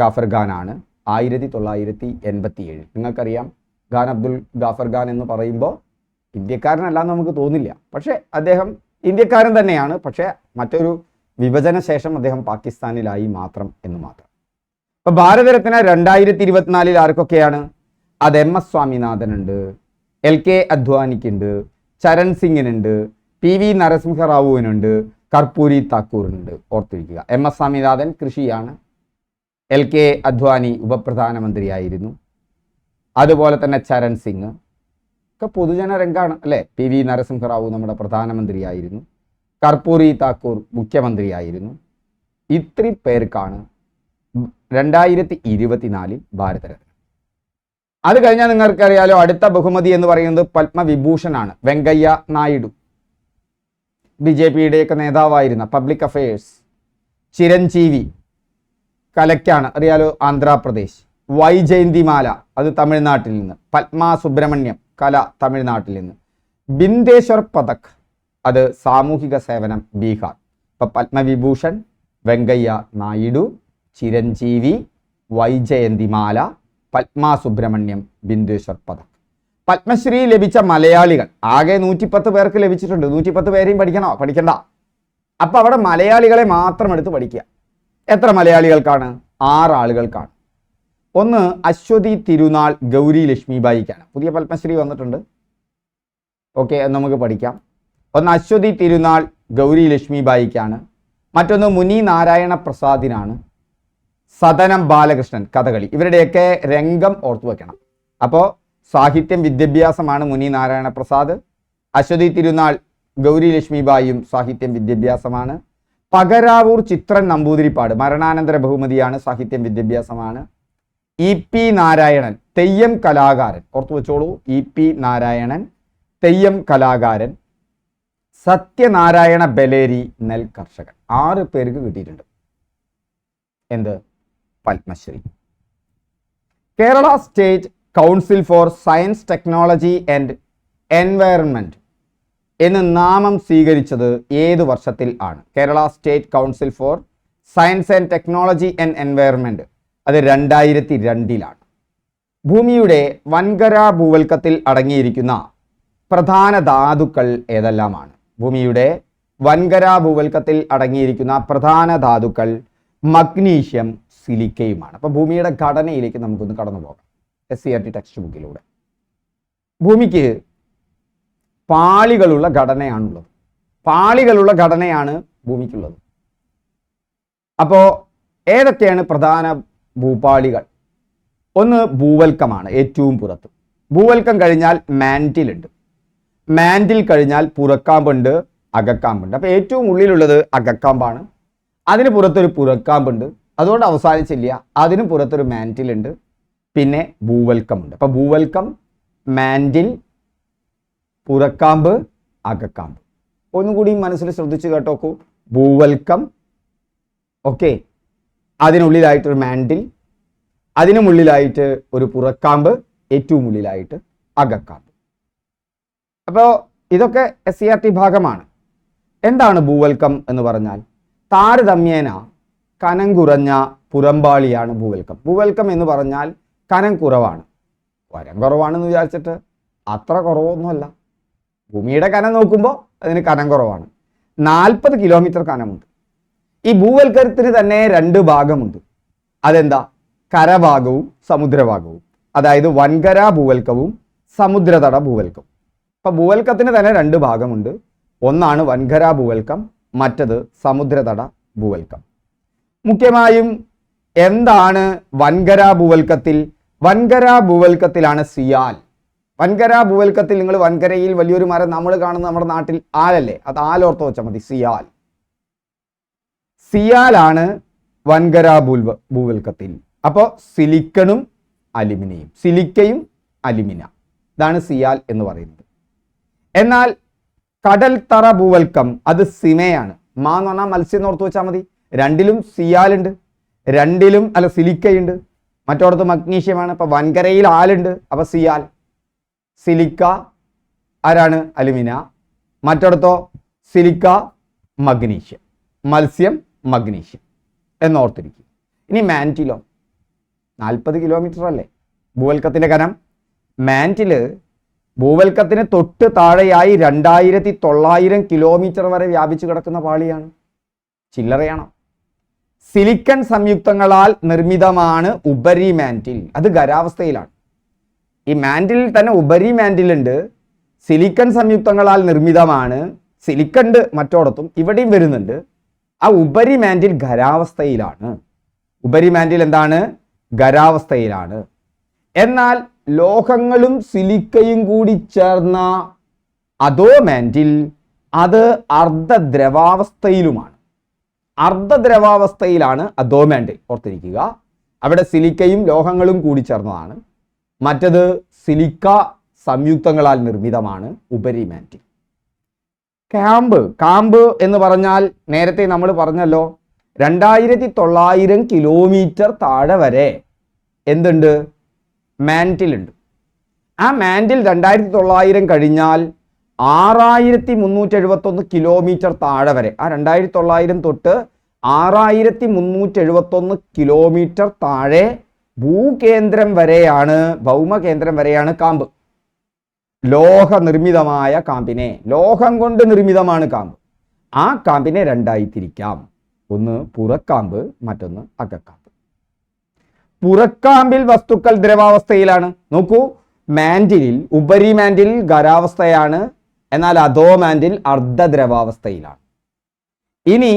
ഗാഫർ ഖാൻ ആണ്, 1987. നിങ്ങൾക്കറിയാം, ഖാൻ അബ്ദുൽ ഗാഫർ ഖാൻ എന്ന് പറയുമ്പോൾ ഇന്ത്യക്കാരനല്ലാന്ന് നമുക്ക് തോന്നില്ല. പക്ഷേ അദ്ദേഹം ഇന്ത്യക്കാരൻ തന്നെയാണ്. പക്ഷേ മറ്റൊരു വിഭജന ശേഷം അദ്ദേഹം പാകിസ്ഥാനിലായി മാത്രം എന്ന് മാത്രം. അപ്പോൾ ഭാരതരത്ന 2024 ആർക്കൊക്കെയാണ്? അത് MS സ്വാമിനാഥനുണ്ട്, LK അദ്വാനിക്കുണ്ട്, Charan സിംഗിനുണ്ട്, PV നരസിംഹറാവുവിനുണ്ട്, Karpoori താക്കൂറിനുണ്ട്. ഓർത്തിരിക്കുക, MS സ്വാമിനാഥൻ കൃഷിയാണ്, LK അദ്വാനി ഉപപ്രധാനമന്ത്രിയായിരുന്നു, അതുപോലെ തന്നെ ചരൺ സിംഗ് ഒക്കെ പൊതുജന രംഗാണ് അല്ലേ. PV നരസിംഹറാവു നമ്മുടെ പ്രധാനമന്ത്രിയായിരുന്നു, കർപ്പൂരി താക്കൂർ മുഖ്യമന്ത്രിയായിരുന്നു. ഇത്രയും പേർക്കാണ് 2024 ഭാരതരത്നം. അത് കഴിഞ്ഞാൽ നിങ്ങൾക്കറിയാലോ, അടുത്ത ബഹുമതി എന്ന് പറയുന്നത് പത്മവിഭൂഷണാണ്. വെങ്കയ്യ നായിഡു, BJPയുടെയൊക്കെ നേതാവായിരുന്ന, പബ്ലിക് അഫയേഴ്സ്. ചിരഞ്ജീവി, കലയ്ക്കാണ്, അറിയാലോ, ആന്ധ്രാപ്രദേശ്. വൈജയന്തിമാല, അത് തമിഴ്നാട്ടിൽ നിന്ന്. പത്മ സുബ്രഹ്മണ്യം, കല, തമിഴ്നാട്ടിൽ നിന്ന്. ബിന്ദേശ്വർ പതക്, അത് സാമൂഹിക സേവനം, ബീഹാർ. ഇപ്പം പത്മവിഭൂഷൺ, വെങ്കയ്യ നായിഡു, ചിരഞ്ജീവി, വൈജയന്തിമാല, പത്മ സുബ്രഹ്മണ്യം, ബിന്ദേശ്വർ പതക്. പത്മശ്രീ ലഭിച്ച മലയാളികൾ ആകെ 110 പേർക്ക് ലഭിച്ചിട്ടുണ്ട്. 110 പേരെയും പഠിക്കണ്ട. അപ്പം അവിടെ മലയാളികളെ മാത്രം എടുത്ത് പഠിക്കുക. എത്ര മലയാളികൾക്കാണ്? 6 ആളുകൾക്കാണ്. ഒന്ന് അശ്വതി തിരുനാൾ ഗൗരി ലക്ഷ്മിബായിക്കാണ്. പുതിയ പത്മശ്രീ വന്നിട്ടുണ്ട്. ഓക്കെ, അത് നമുക്ക് പഠിക്കാം. ഒന്ന് അശ്വതി തിരുനാൾ ഗൗരി ലക്ഷ്മിബായിക്കാണ്. മറ്റൊന്ന് മുനി നാരായണ പ്രസാദിനാണ്. സദനം ബാലകൃഷ്ണൻ, കഥകളി. ഇവരുടെയൊക്കെ രംഗം ഓർത്തു വെക്കണം. അപ്പോൾ സാഹിത്യം, വിദ്യാഭ്യാസമാണ് മുനി നാരായണ പ്രസാദ്. അശ്വതി തിരുനാൾ ഗൗരി ലക്ഷ്മിബായിയും സാഹിത്യം, വിദ്യാഭ്യാസമാണ്. പകരാവൂർ ചിത്രൻ നമ്പൂതിരിപ്പാട് മരണാനന്തര ബഹുമതിയാണ്, സാഹിത്യം വിദ്യാഭ്യാസമാണ്. EP നാരായണൻ തെയ്യം കലാകാരൻ, ഓർത്തു വെച്ചോളൂ, EP നാരായണൻ തെയ്യം കലാകാരൻ. സത്യനാരായണ ബലേരി നെൽ കർഷകൻ. 6 പേർക്ക് കിട്ടിയിട്ടുണ്ട് എന്ത്? Padmashri. Kerala state council for science technology and environment എന്ന് നാമം സ്വീകരിച്ചത് ഏത് വർഷത്തിൽ ആണ്? Kerala state council for science and technology and environment അത് 2002 ഭൂമിയുടെ വൻകര ഭൂവൽക്കത്തിൽ അടങ്ങിയിരിക്കുന്ന പ്രധാന ധാതുക്കൾ ഏതെല്ലാമാണ്? ഭൂമിയുടെ വൻകര ഭൂവൽക്കത്തിൽ അടങ്ങിയിരിക്കുന്ന പ്രധാന ധാതുക്കൾ മഗ്നീഷ്യം, സിലിക്കയുമാണ്. അപ്പോൾ ഭൂമിയുടെ ഘടനയിലേക്ക് നമുക്കൊന്ന് കടന്നു പോകാം. SCERT ടെക്സ്റ്റ് ബുക്കിലൂടെ ഭൂമിക്ക് പാളികളുള്ള ഘടനയാണുള്ളത്. പാളികളുള്ള ഘടനയാണ് ഭൂമിക്കുള്ളത്. അപ്പോൾ ഏതൊക്കെയാണ് പ്രധാന ഭൂപാളികൾ? ഒന്ന് ഭൂവൽക്കമാണ്, ഏറ്റവും പുറത്ത്. ഭൂവൽക്കം കഴിഞ്ഞാൽ മാൻറ്റിൽ ഉണ്ട്. മാൻറ്റിൽ കഴിഞ്ഞാൽ പുറക്കാമ്പുണ്ട്, അകക്കാമ്പുണ്ട്. അപ്പോൾ ഏറ്റവും ഉള്ളിലുള്ളത് അകക്കാമ്പാണ്. അതിന് പുറത്തൊരു പുറക്കാമ്പുണ്ട്. അതുകൊണ്ട് അവസാനിച്ചില്ല, അതിന് പുറത്തൊരു മാൻറ്റിലുണ്ട്. പിന്നെ ഭൂവൽക്കമുണ്ട്. അപ്പോൾ ഭൂവൽക്കം, മാൻറ്റിൽ, പുറക്കാമ്പ്, അകക്കാമ്പ്. ഒന്നുകൂടി മനസ്സിൽ ശ്രദ്ധിച്ച് കേട്ടോക്കൂ. ഭൂവൽക്കം, ഓക്കെ, അതിനുള്ളിലായിട്ടൊരു മാൻറ്റിൽ, അതിനുമുള്ളിലായിട്ട് ഒരു പുറക്കാമ്പ്, ഏറ്റവും ഉള്ളിലായിട്ട് അകക്കാമ്പ്. അപ്പോൾ ഇതൊക്കെ SCERT ഭാഗമാണ്. എന്താണ് ഭൂവൽക്കം എന്ന് പറഞ്ഞാൽ? താരതമ്യേന കനം കുറഞ്ഞ പുറംപാളിയാണ് ഭൂവൽക്കം. ഭൂവൽക്കം എന്ന് പറഞ്ഞാൽ കനം കുറവാണ്. വരം കുറവാണെന്ന് വിചാരിച്ചിട്ട് അത്ര കുറവൊന്നുമല്ല. ഭൂമിയുടെ കനം നോക്കുമ്പോൾ അതിന് കനം കുറവാണ്. 40 കിലോമീറ്റർ കനമുണ്ട്. ഈ ഭൂവൽക്കത്തിന് തന്നെ 2 ഭാഗമുണ്ട്. അതെന്താ? കരഭാഗവും സമുദ്രഭാഗവും. അതായത് വൻകര ഭൂവൽക്കവും സമുദ്രതട ഭൂവൽക്കവും. അപ്പം ഭൂവൽക്കത്തിന് തന്നെ 2 ഭാഗമുണ്ട്. ഒന്നാണ് വൻകര ഭൂവൽക്കം, മറ്റത് സമുദ്രതട ഭൂവൽക്കം. മുഖ്യമായും എന്താണ് വൻകര ഭൂവൽക്കത്തിൽ? വൻകര ഭൂവൽക്കത്തിലാണ് സിയാൽ. വൻകര ഭൂവൽക്കത്തിൽ നിങ്ങൾ വൻകരയിൽ വലിയൊരു മരം നമ്മൾ കാണുന്ന നമ്മുടെ നാട്ടിൽ ആലല്ലേ, അത് ആലോർത്ത് വെച്ചാൽ മതി. സിയാൽ, സിയാലാണ് വൻകര ഭൂവൽക്കത്തിൽ. അപ്പോൾ സിലിക്കണും അലുമിനിയം, സിലിക്കയും അലുമിന, ഇതാണ് സിയാൽ എന്ന് പറയുന്നത്. എന്നാൽ കടൽ തറ ഭൂവൽക്കം അത് സിമയാണ്. മാ എന്ന് പറഞ്ഞാൽ മത്സ്യം എന്ന് ഓർത്ത് വെച്ചാൽ മതി. രണ്ടിലും സിയാലുണ്ട്, രണ്ടിലും സിലിക്കയുണ്ട്. മറ്റോടത്ത് മഗ്നീഷ്യമാണ്. അപ്പൊ വൻകരയിൽ ആലുണ്ട്, അപ്പൊ സിയാൽ. സിലിക്ക ആരാണ്? അലുമിന. മറ്റോടത്തോ സിലിക്ക മഗ്നീഷ്യം, മത്സ്യം മഗ്നീഷ്യം എന്നോർത്തിരിക്കും. ഇനി മാൻറ്റിലോ? 40 കിലോമീറ്റർ അല്ലേ ഭൂവൽക്കത്തിന്റെ കനം. മാൻറ്റില് ഭൂവൽക്കത്തിന് തൊട്ട് താഴെയായി 2900 കിലോമീറ്റർ വരെ വ്യാപിച്ചു കിടക്കുന്ന പാളിയാണ്. ചില്ലറയാണോ? സിലിക്കൺ സംയുക്തങ്ങളാൽ നിർമ്മിതമാണ് ഉപരി മാൻറ്റിൽ. അത് ഖരാവസ്ഥയിലാണ്. ഈ മാൻറ്റിലിൽ തന്നെ ഉപരി മാൻറ്റിലുണ്ട്. സിലിക്കൺ സംയുക്തങ്ങളാൽ നിർമ്മിതമാണ്. സിലിക്കണ്ട് മറ്റോടത്തും, ഇവിടെയും വരുന്നുണ്ട്. ആ ഉപരി മാൻറ്റിൽ ഖരാവസ്ഥയിലാണ്. ഉപരി മാൻറ്റിൽ എന്താണ്? ഖരാവസ്ഥയിലാണ്. എന്നാൽ ലോഹങ്ങളും സിലിക്കയും കൂടി ചേർന്ന അധോ മാൻറ്റിൽ അത് അർദ്ധദ്രവാവസ്ഥയിലുമാണ്. അർദ്ധദ്രവാവസ്ഥയിലാണ് അധോ മാൻറ്റിൽ. ഓർത്തിരിക്കുക, അവിടെ സിലിക്കയും ലോഹങ്ങളും കൂടി ചേർന്നതാണ്. മറ്റത് സിലിക്ക സംയുക്തങ്ങളാൽ നിർമ്മിതമാണ് ഉപരി മാൻറ്റിൽ. കാമ്പ് എന്ന് പറഞ്ഞാൽ നേരത്തെ നമ്മൾ പറഞ്ഞല്ലോ, 2900 കിലോമീറ്റർ താഴെ വരെ എന്തുണ്ട്? മാൻറ്റിലുണ്ട്. ആ മാൻറ്റിൽ 2900 കഴിഞ്ഞാൽ 6371 കിലോമീറ്റർ താഴെ വരെ, ആ 2900 തൊട്ട് 6371 കിലോമീറ്റർ താഴെ ഭൂകേന്ദ്രം വരെയാണ്, ഭൗമകേന്ദ്രം വരെയാണ് കാമ്പ്. ലോഹ നിർമ്മിതമായ കാമ്പിനെ, ലോഹം കൊണ്ട് നിർമ്മിതമാണ് കാമ്പ്. ആ കാമ്പിനെ 2ആയി തിരിക്കാം. ഒന്ന് പുറക്കാമ്പ്, മറ്റൊന്ന് അകക്കാമ്പ്. പുറക്കാമ്പിൽ വസ്തുക്കൾ ദ്രവാവസ്ഥയിലാണ്. നോക്കൂ, മാൻറ്റിലിൽ, ഉപരി മാൻറ്റിലിൽ ഖരാവസ്ഥയാണ്, എന്നാൽ അധോ മാൻറ്റിൽ അർദ്ധദ്രവാവസ്ഥയിലാണ്. ഇനി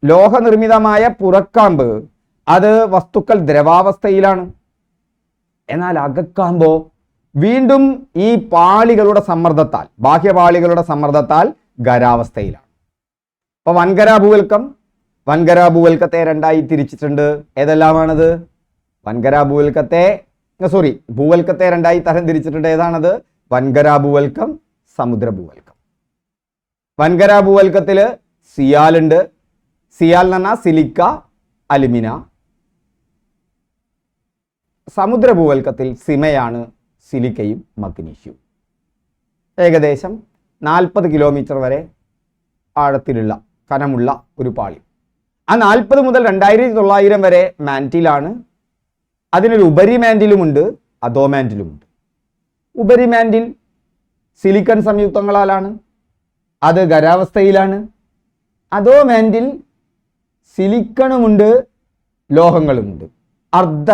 ലോഹനിർമ്മിതമായ പുറക്കാമ്പ് അത് വസ്തുക്കൾ ദ്രവാവസ്ഥയിലാണ്. എന്നാൽ അകക്കാമ്പോ വീണ്ടും ഈ പാളികളുടെ സമ്മർദ്ദത്താൽ, ബാഹ്യപാളികളുടെ സമ്മർദ്ദത്താൽ ഖരാവസ്ഥയിലാണ്. അപ്പൊ വൻകര ഭൂവൽക്കം വൻകര ഭൂവൽക്കത്തെ രണ്ടായി തിരിച്ചിട്ടുണ്ട്. ഏതെല്ലാമാണത്? വൻകര ഭൂവൽക്കത്തെ ഭൂവൽക്കത്തെ രണ്ടായി തരം തിരിച്ചിട്ടുണ്ട്. ഏതാണത്? വൻകര ഭൂവൽക്കം, സമുദ്ര ഭൂവൽക്കം. വൻകര ഭൂവൽക്കത്തില് സിയാലുണ്ട്. സിയാൽ എന്ന് പറഞ്ഞാൽ സിലിക്ക, അലുമിന. സമുദ്ര ഭൂവൽക്കത്തിൽ സിമയാണ്, സിലിക്കയും മഗ്നീഷ്യവും. ഏകദേശം 40 കിലോമീറ്റർ വരെ ആഴത്തിലുള്ള കനമുള്ള ഒരു പാളി. ആ 40 മുതൽ 2900 വരെ മാൻറ്റിലാണ്. അതിനൊരു ഉപരി മാൻറ്റിലുമുണ്ട്, അധോ മാൻറ്റിലുമുണ്ട്. ഉപരി മാൻറ്റിൽ സിലിക്കൺ സംയുക്തങ്ങളാലാണ്, അത് ഖരാവസ്ഥയിലാണ്. അധോ മാൻറ്റിൽ സിലിക്കണുമുണ്ട്, ലോഹങ്ങളുമുണ്ട്, അർദ്ധ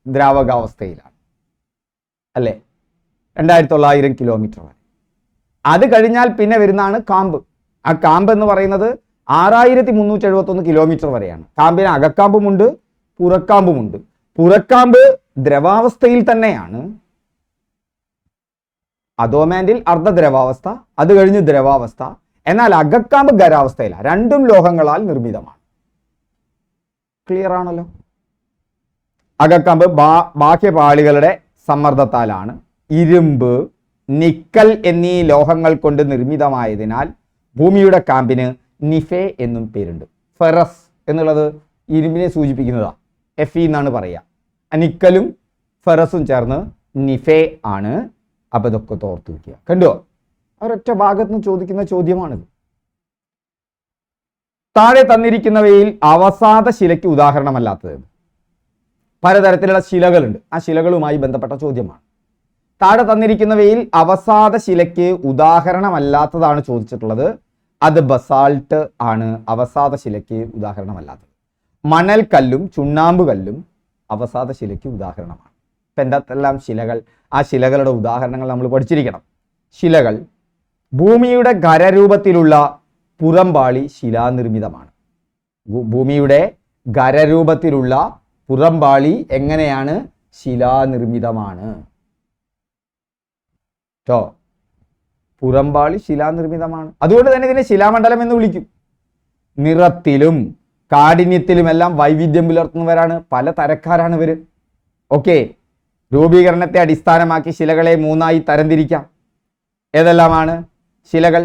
ദ്രാവകാവസ്ഥയിലാണ്. അല്ലേ? 2900 കിലോമീറ്റർ വരെ. അത് കഴിഞ്ഞാൽ പിന്നെ വരുന്നതാണ് കാമ്പ്. ആ കാമ്പ് എന്ന് പറയുന്നത് 6371 കിലോമീറ്റർ വരെയാണ്. കാമ്പിന് അകക്കാമ്പുമുണ്ട്, പുറക്കാമ്പുമുണ്ട്. പുറക്കാമ്പ് ദ്രവാവസ്ഥയിൽ തന്നെയാണ്. അധോമാൻറ്റിൽ അർദ്ധദ്രവാവസ്ഥ, അത് കഴിഞ്ഞ് ദ്രവാവസ്ഥ. എന്നാൽ അകക്കാമ്പ് ഖരാവസ്ഥയിലാണ്. രണ്ടും ലോഹങ്ങളാൽ നിർമ്മിതമാണ്. ക്ലിയർ ആണല്ലോ? അകക്കാമ്പ് ബാഹ്യപാളികളുടെ സമ്മർദ്ദത്താലാണ്. ഇരുമ്പ്, നിക്കൽ എന്നീ ലോഹങ്ങൾ കൊണ്ട് നിർമ്മിതമായതിനാൽ ഭൂമിയുടെ കാമ്പിന് നിഫെ എന്നും പേരുണ്ട്. ഫെറസ് എന്നുള്ളത് ഇരുമ്പിനെ സൂചിപ്പിക്കുന്നതാ. എഫ് എന്നാണ് പറയുക. നിക്കലും ഫെറസും ചേർന്ന് നിഫെ ആണ്. അപ്പൊ ഇതൊക്കെ ഓർത്ത് വയ്ക്കുക. കണ്ടോ? ഒരൊറ്റ ഭാഗത്ത് നിന്ന് ചോദിക്കുന്ന ചോദ്യമാണിത്. താഴെ തന്നിരിക്കുന്നവയിൽ അവസാദ ശിലയ്ക്ക് ഉദാഹരണമല്ലാത്തത്? പലതരത്തിലുള്ള ശിലകളുണ്ട്. ആ ശിലകളുമായി ബന്ധപ്പെട്ട ചോദ്യമാണ്. താഴെ തന്നിരിക്കുന്നവയിൽ അവസാദ ശിലയ്ക്ക് ഉദാഹരണമല്ലാത്തതാണ് ചോദിച്ചിട്ടുള്ളത്. അത് ബസാൾട്ട് ആണ്. അവസാദ ശിലയ്ക്ക് ഉദാഹരണമല്ലാത്തത്. മണൽ കല്ലും ചുണ്ണാമ്പ് കല്ലും അവസാദ ശിലയ്ക്ക് ഉദാഹരണമാണ്. ഇപ്പം എന്തെല്ലാം ശിലകൾ? ആ ശിലകളുടെ ഉദാഹരണങ്ങൾ നമ്മൾ പഠിച്ചിരിക്കണം. ശിലകൾ ഭൂമിയുടെ ഖരരൂപത്തിലുള്ള പുറംപാളി ശിലാനിർമ്മിതമാണ്. ഭൂമിയുടെ ഖരരൂപത്തിലുള്ള പുറംപാളി എങ്ങനെയാണ്? ശിലാനിർമ്മിതമാണ്. പുറംപാളി ശിലാനിർമ്മിതമാണ്. അതുകൊണ്ട് തന്നെ ഇതിനെ ശിലാമണ്ഡലം എന്ന് വിളിക്കും. നിറത്തിലും കാഠിന്യത്തിലുമെല്ലാം വൈവിധ്യം പുലർത്തുന്നവരാണ്. പല തരക്കാരാണ് ഇവര്. ഓക്കെ, രൂപീകരണത്തെ അടിസ്ഥാനമാക്കി ശിലകളെ 3ആയി തരംതിരിക്കാം. ഏതെല്ലാമാണ് ശിലകൾ?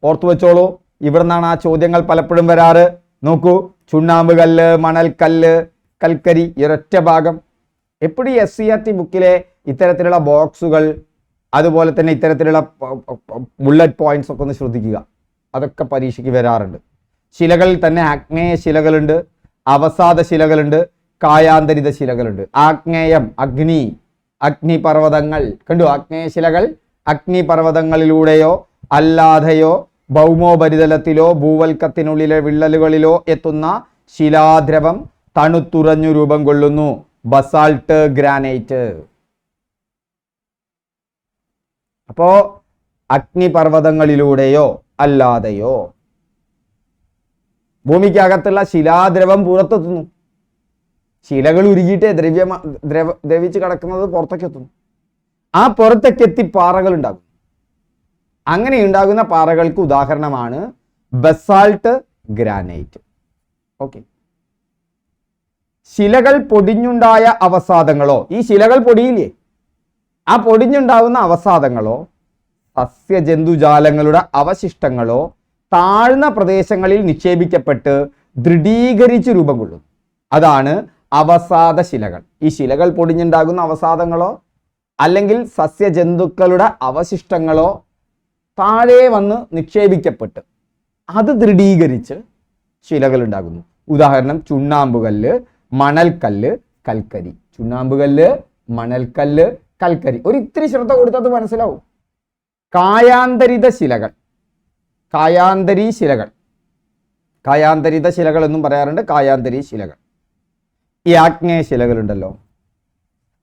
ഓർത്തു വെച്ചോളൂ. ഇവിടുന്നാണ് ആ ചോദ്യങ്ങൾ പലപ്പോഴും വരാറ്. നോക്കൂ, ചുണ്ണാമ്പ് കല്ല്, മണൽ കല്ല്, കൽക്കരി, ഒരൊറ്റ ഭാഗം. എപ്പോഴും SCERT ബുക്കിലെ ഇത്തരത്തിലുള്ള ബോക്സുകൾ, അതുപോലെ തന്നെ ഇത്തരത്തിലുള്ള ബുള്ളറ്റ് പോയിന്റ്സ് ഒക്കെ ഒന്ന് ശ്രദ്ധിക്കുക. അതൊക്കെ പരീക്ഷയ്ക്ക് വരാറുണ്ട്. ശിലകളിൽ തന്നെ ആഗ്നേയ ശിലകളുണ്ട്, അവസാദ ശിലകളുണ്ട്, കായാന്തരിത ശിലകളുണ്ട്. ആഗ്നേയം, അഗ്നിപർവ്വതങ്ങൾ. കണ്ടു? ആഗ്നേയ ശിലകൾ അഗ്നിപർവ്വതങ്ങളിലൂടെയോ അല്ലാതെയോ ഭൗമോപരിതലത്തിലോ ഭൂവൽക്കത്തിനുള്ളിലെ വിള്ളലുകളിലോ എത്തുന്ന ശിലാദ്രവം തണുത്തുറഞ്ഞു രൂപം കൊള്ളുന്നു. Basalt, granite. അപ്പോ അഗ്നിപർവ്വതങ്ങളിലൂടെയോ അല്ലാതെയോ ഭൂമിക്കകത്തുള്ള ശിലാദ്രവം പുറത്തെത്തുന്നു. ശിലകൾ ഉരുകിയിട്ട് ദ്രവിച്ച് കിടക്കുന്നത് പുറത്തേക്ക് എത്തുന്നു. ആ പുറത്തേക്ക് എത്തി പാറകൾ ഉണ്ടാകും. അങ്ങനെ ഉണ്ടാകുന്ന പാറകൾക്ക് ഉദാഹരണമാണ് ബസാൾട്ട്, ഗ്രാനൈറ്റ്. ഓക്കെ. ശിലകൾ പൊടിഞ്ഞുണ്ടായ അവസാദങ്ങളോ, ഈ ശിലകൾ പൊടിയില്ലേ, ആ പൊടിഞ്ഞുണ്ടാകുന്ന അവസാദങ്ങളോ സസ്യജന്തുജാലങ്ങളുടെ അവശിഷ്ടങ്ങളോ താഴ്ന്ന പ്രദേശങ്ങളിൽ നിക്ഷേപിക്കപ്പെട്ട് ദൃഢീകരിച്ച് രൂപം കൊള്ളും. അതാണ് അവസാദ ശിലകൾ. ഈ ശിലകൾ പൊടിഞ്ഞുണ്ടാകുന്ന അവസാദങ്ങളോ അല്ലെങ്കിൽ സസ്യജന്തുക്കളുടെ അവശിഷ്ടങ്ങളോ താഴെ വന്ന് നിക്ഷേപിക്കപ്പെട്ട് അത് ദൃഢീകരിച്ച് ശിലകൾ ഉണ്ടാകുന്നു. ഉദാഹരണം ചുണ്ണാമ്പുകല്ല്, മണൽക്കല്ല്, കൽക്കരി. ചുണ്ണാമ്പുകല്ല്, മണൽക്കല്ല്, കൽക്കരി. ഒരു ഇത്തിരി ശ്രദ്ധ കൊടുത്തത് മനസ്സിലാവും. കായാന്തരിത ശിലകൾ, കായാന്തരീ ശിലകൾ, കായാന്തരിത ശിലകൾ എന്നും പറയാറുണ്ട്. കായാന്തരീ ശിലകൾ. ഈ ആഗ്നേയ ശിലകളുണ്ടല്ലോ,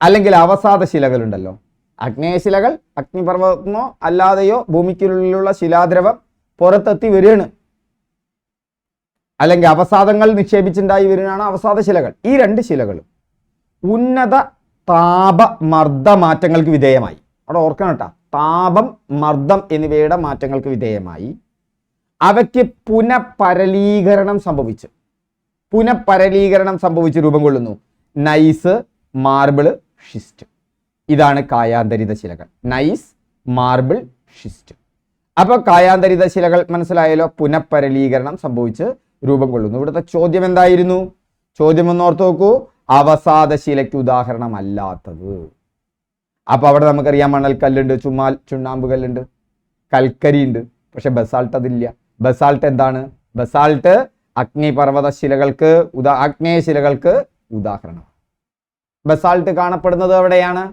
അല്ലെങ്കിൽ അവസാദ ശിലകളുണ്ടല്ലോ. ആഗ്നേയ ശിലകൾ അഗ്നിപർവ്വതമോ അല്ലാതെയോ ഭൂമിക്കുള്ളിലുള്ള ശിലാദ്രവം പുറത്തെത്തി വരികയാണ്. അല്ലെങ്കിൽ അവസാദങ്ങൾ നിക്ഷേപിച്ചുണ്ടായി വരുന്നതാണ് അവസാദ ശിലകൾ. ഈ രണ്ട് ശിലകളും ഉന്നത താപമർദ്ദ മാറ്റങ്ങൾക്ക് വിധേയമായി. അവിടെ ഓർക്കണം കേട്ടോ, താപം, മർദ്ദം എന്നിവയുടെ മാറ്റങ്ങൾക്ക് വിധേയമായി അവയ്ക്ക് പുനഃപരലീകരണം സംഭവിച്ചു. പുനഃപരലീകരണം സംഭവിച്ച് രൂപം കൊള്ളുന്നു? Nice, marble, schist. ഇതാണ് കായാന്തരിത ശിലകൾ. Nice, marble, schist. അപ്പൊ കായാന്തരിത ശിലകൾ മനസ്സിലായല്ലോ, പുനഃപരലീകരണം സംഭവിച്ച് രൂപം കൊള്ളുന്നു. ഇവിടുത്തെ ചോദ്യം എന്തായിരുന്നു? ചോദ്യം ഒന്ന് ഓർത്ത് നോക്കൂ, അവസാദശിലയ്ക്ക് ഉദാഹരണമല്ലാത്തത്. അപ്പൊ അവിടെ നമുക്കറിയാം മണൽക്കല്ലുണ്ട്, ചുണ്ണാമ്പ് കല്ലുണ്ട്, കൽക്കരി ഉണ്ട്. പക്ഷെ ബസാൾട്ട് അതില്ല. ബസാൾട്ട് എന്താണ്? ബസാൾട്ട് അഗ്നിപർവ്വത ശിലകൾക്ക് ആഗ്നേയശിലകൾക്ക് ഉദാഹരണം. ബസാൾട്ട് കാണപ്പെടുന്നത് എവിടെയാണ്?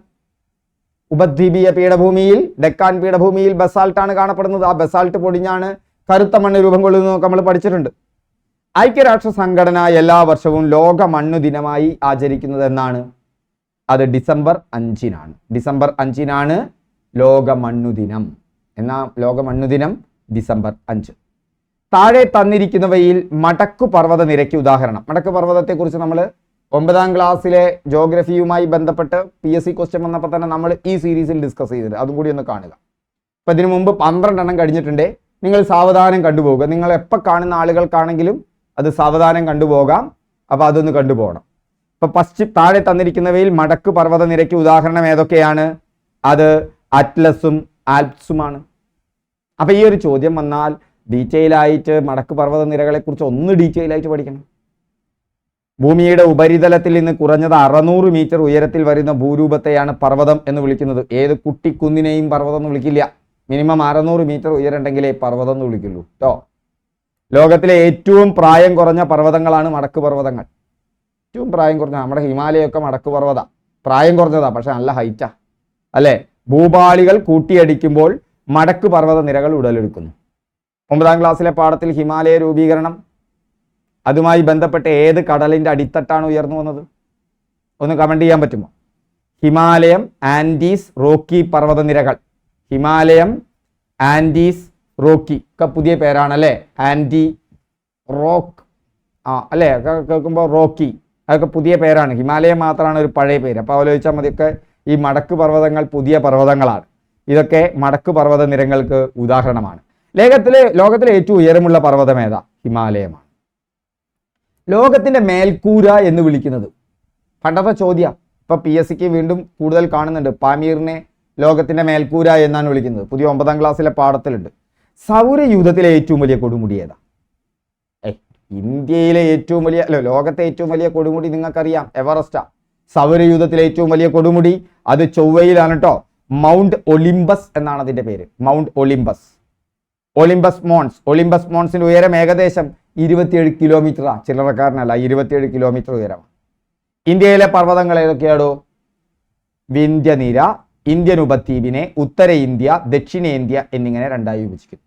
ഉപദ്വീപീയ പീഠഭൂമിയിൽ, ഡെക്കാൻ പീഠഭൂമിയിൽ ബസാൾട്ടാണ് കാണപ്പെടുന്നത്. ആ ബസാൾട്ട് പൊടിഞ്ഞാണ് കറുത്ത മണ്ണ് രൂപം കൊള്ളുന്നത് നമ്മൾ പഠിച്ചിട്ടുണ്ട്. ഐക്യരാഷ്ട്ര സംഘടന എല്ലാ വർഷവും ലോക മണ്ണു ദിനമായി ആചരിക്കുന്നത് എന്നാണ്? അത് ഡിസംബർ 5-നാണ്. ഡിസംബർ 5-നാണ് ലോക മണ്ണു ദിനം. ലോക മണ്ണു ദിനം ഡിസംബർ 5. താഴെ തന്നിരിക്കുന്നവയിൽ മടക്കു പർവ്വത നിരയ്ക്ക് ഉദാഹരണം. മടക്കു പർവ്വതത്തെ കുറിച്ച് നമ്മൾ 9ാം ക്ലാസ്സിലെ ജോഗ്രഫിയുമായി ബന്ധപ്പെട്ട് PSC ക്വസ്റ്റ്യൻ വന്നപ്പോൾ തന്നെ നമ്മൾ ഈ സീരീസിൽ ഡിസ്കസ് ചെയ്തിട്ട് അതും കൂടി ഒന്ന് കാണുക. അപ്പം ഇതിനു മുമ്പ് 12 എണ്ണം കഴിഞ്ഞിട്ടുണ്ട്. നിങ്ങൾ സാവധാനം കണ്ടുപോകുക. നിങ്ങൾ എപ്പോൾ കാണുന്ന ആളുകൾക്കാണെങ്കിലും അത് സാവധാനം കണ്ടുപോകാം. അപ്പോൾ അതൊന്ന് കണ്ടുപോകണം. അപ്പോൾ താഴെ തന്നിരിക്കുന്നവയിൽ മടക്കു പർവ്വത നിരയ്ക്ക് ഉദാഹരണം ഏതൊക്കെയാണ്? അത് അറ്റ്ലസും ആൽപ്സുമാണ്. അപ്പോൾ ഈ ഒരു ചോദ്യം വന്നാൽ ഡീറ്റെയിൽ ആയിട്ട് മടക്കു പർവ്വത നിരകളെ കുറിച്ച് ഒന്ന് ഡീറ്റെയിൽ ആയിട്ട് പഠിക്കണം. ഭൂമിയുടെ ഉപരിതലത്തിൽ നിന്ന് കുറഞ്ഞത് 600 മീറ്റർ ഉയരത്തിൽ വരുന്ന ഭൂരൂപത്തെയാണ് പർവ്വതം എന്ന് വിളിക്കുന്നത്. ഏത് കുട്ടിക്കുന്നിനെയും പർവ്വതം എന്ന് വിളിക്കില്ല. മിനിമം 600 മീറ്റർ ഉയരം ഉണ്ടെങ്കിലേ പർവ്വതം എന്ന് വിളിക്കുള്ളൂ കേട്ടോ. ലോകത്തിലെ ഏറ്റവും പ്രായം കുറഞ്ഞ പർവ്വതങ്ങളാണ് മടക്കു പർവ്വതങ്ങൾ. ഏറ്റവും പ്രായം കുറഞ്ഞ നമ്മുടെ ഹിമാലയൊക്കെ മടക്കു പർവ്വത പ്രായം കുറഞ്ഞതാ, പക്ഷെ നല്ല ഹൈറ്റാ അല്ലേ? ഭൂപാളികൾ കൂട്ടിയടിക്കുമ്പോൾ മടക്കു പർവ്വത നിരകൾ ഉടലെടുക്കുന്നു. 9ാം ക്ലാസ്സിലെ പാഠത്തിൽ ഹിമാലയ രൂപീകരണം, അതുമായി ബന്ധപ്പെട്ട് ഏത് കടലിന്റെ അടിത്തട്ടാണ് ഉയർന്നു വന്നത്? ഒന്ന് കമന്റ് ചെയ്യാൻ പറ്റുമോ? ഹിമാലയം, ആൻഡീസ്, റോക്കി പർവ്വത നിരകൾ. ഹിമാലയം, ആൻഡീസ്, റോക്കി ഒക്കെ പുതിയ പേരാണ് അല്ലേ? ആൻഡി, റോക്ക്, അല്ലേ? കേൾക്കുമ്പോൾ റോക്കി അതൊക്കെ പുതിയ പേരാണ്. ഹിമാലയം മാത്രമാണ് ഒരു പഴയ പേര്. അപ്പോൾ ആലോചിച്ചാൽ മതിയൊക്കെ ഈ മടക്കു പർവ്വതങ്ങൾ പുതിയ പർവ്വതങ്ങളാണ്. ഇതൊക്കെ മടക്കു പർവ്വത നിരകൾക്ക് ഉദാഹരണമാണ്. ലോകത്തിലെ ഏറ്റവും ഉയരമുള്ള പർവ്വതം ഏതാ? ഹിമാലയമാണ്. ലോകത്തിന്റെ മേൽക്കൂര എന്ന് വിളിക്കുന്നത് പണ്ടത്തെ ചോദ്യം. ഇപ്പൊ PSCക്ക് വീണ്ടും കൂടുതൽ കാണുന്നുണ്ട്. പാമീറിനെ ലോകത്തിന്റെ മേൽക്കൂര എന്നാണ് വിളിക്കുന്നത്. പുതിയ 9ാം ക്ലാസ്സിലെ പാഠത്തിലുണ്ട്. സൗരയൂഥത്തിലെ ഏറ്റവും വലിയ കൊടുമുടി ഏതാ? ഇന്ത്യയിലെ ഏറ്റവും വലിയ ലോകത്തെ ഏറ്റവും വലിയ കൊടുമുടി നിങ്ങൾക്കറിയാം, എവറസ്റ്റാ. സൗരയൂഥത്തിലെ ഏറ്റവും വലിയ കൊടുമുടി അത് ചൊവ്വയിലാണ് കേട്ടോ. മൗണ്ട് ഒളിമ്പസ് എന്നാണ് അതിന്റെ പേര്. Mount Olympus. ഒളിമ്പസ് മോൺസിന്റെ ഉയരം ഏകദേശം 27 കിലോമീറ്ററാ. ചില്ലറക്കാരനല്ല, 27 കിലോമീറ്റർ ഉയരം. ഇന്ത്യയിലെ പർവ്വതങ്ങൾ ഏതൊക്കെയാണോ? വിന്ധ്യനിര, ഇന്ത്യൻ ഉപദ്വീപിനെ ഉത്തര ഇന്ത്യ, ദക്ഷിണേന്ത്യ എന്നിങ്ങനെ രണ്ടായി വിഭജിക്കുന്നു.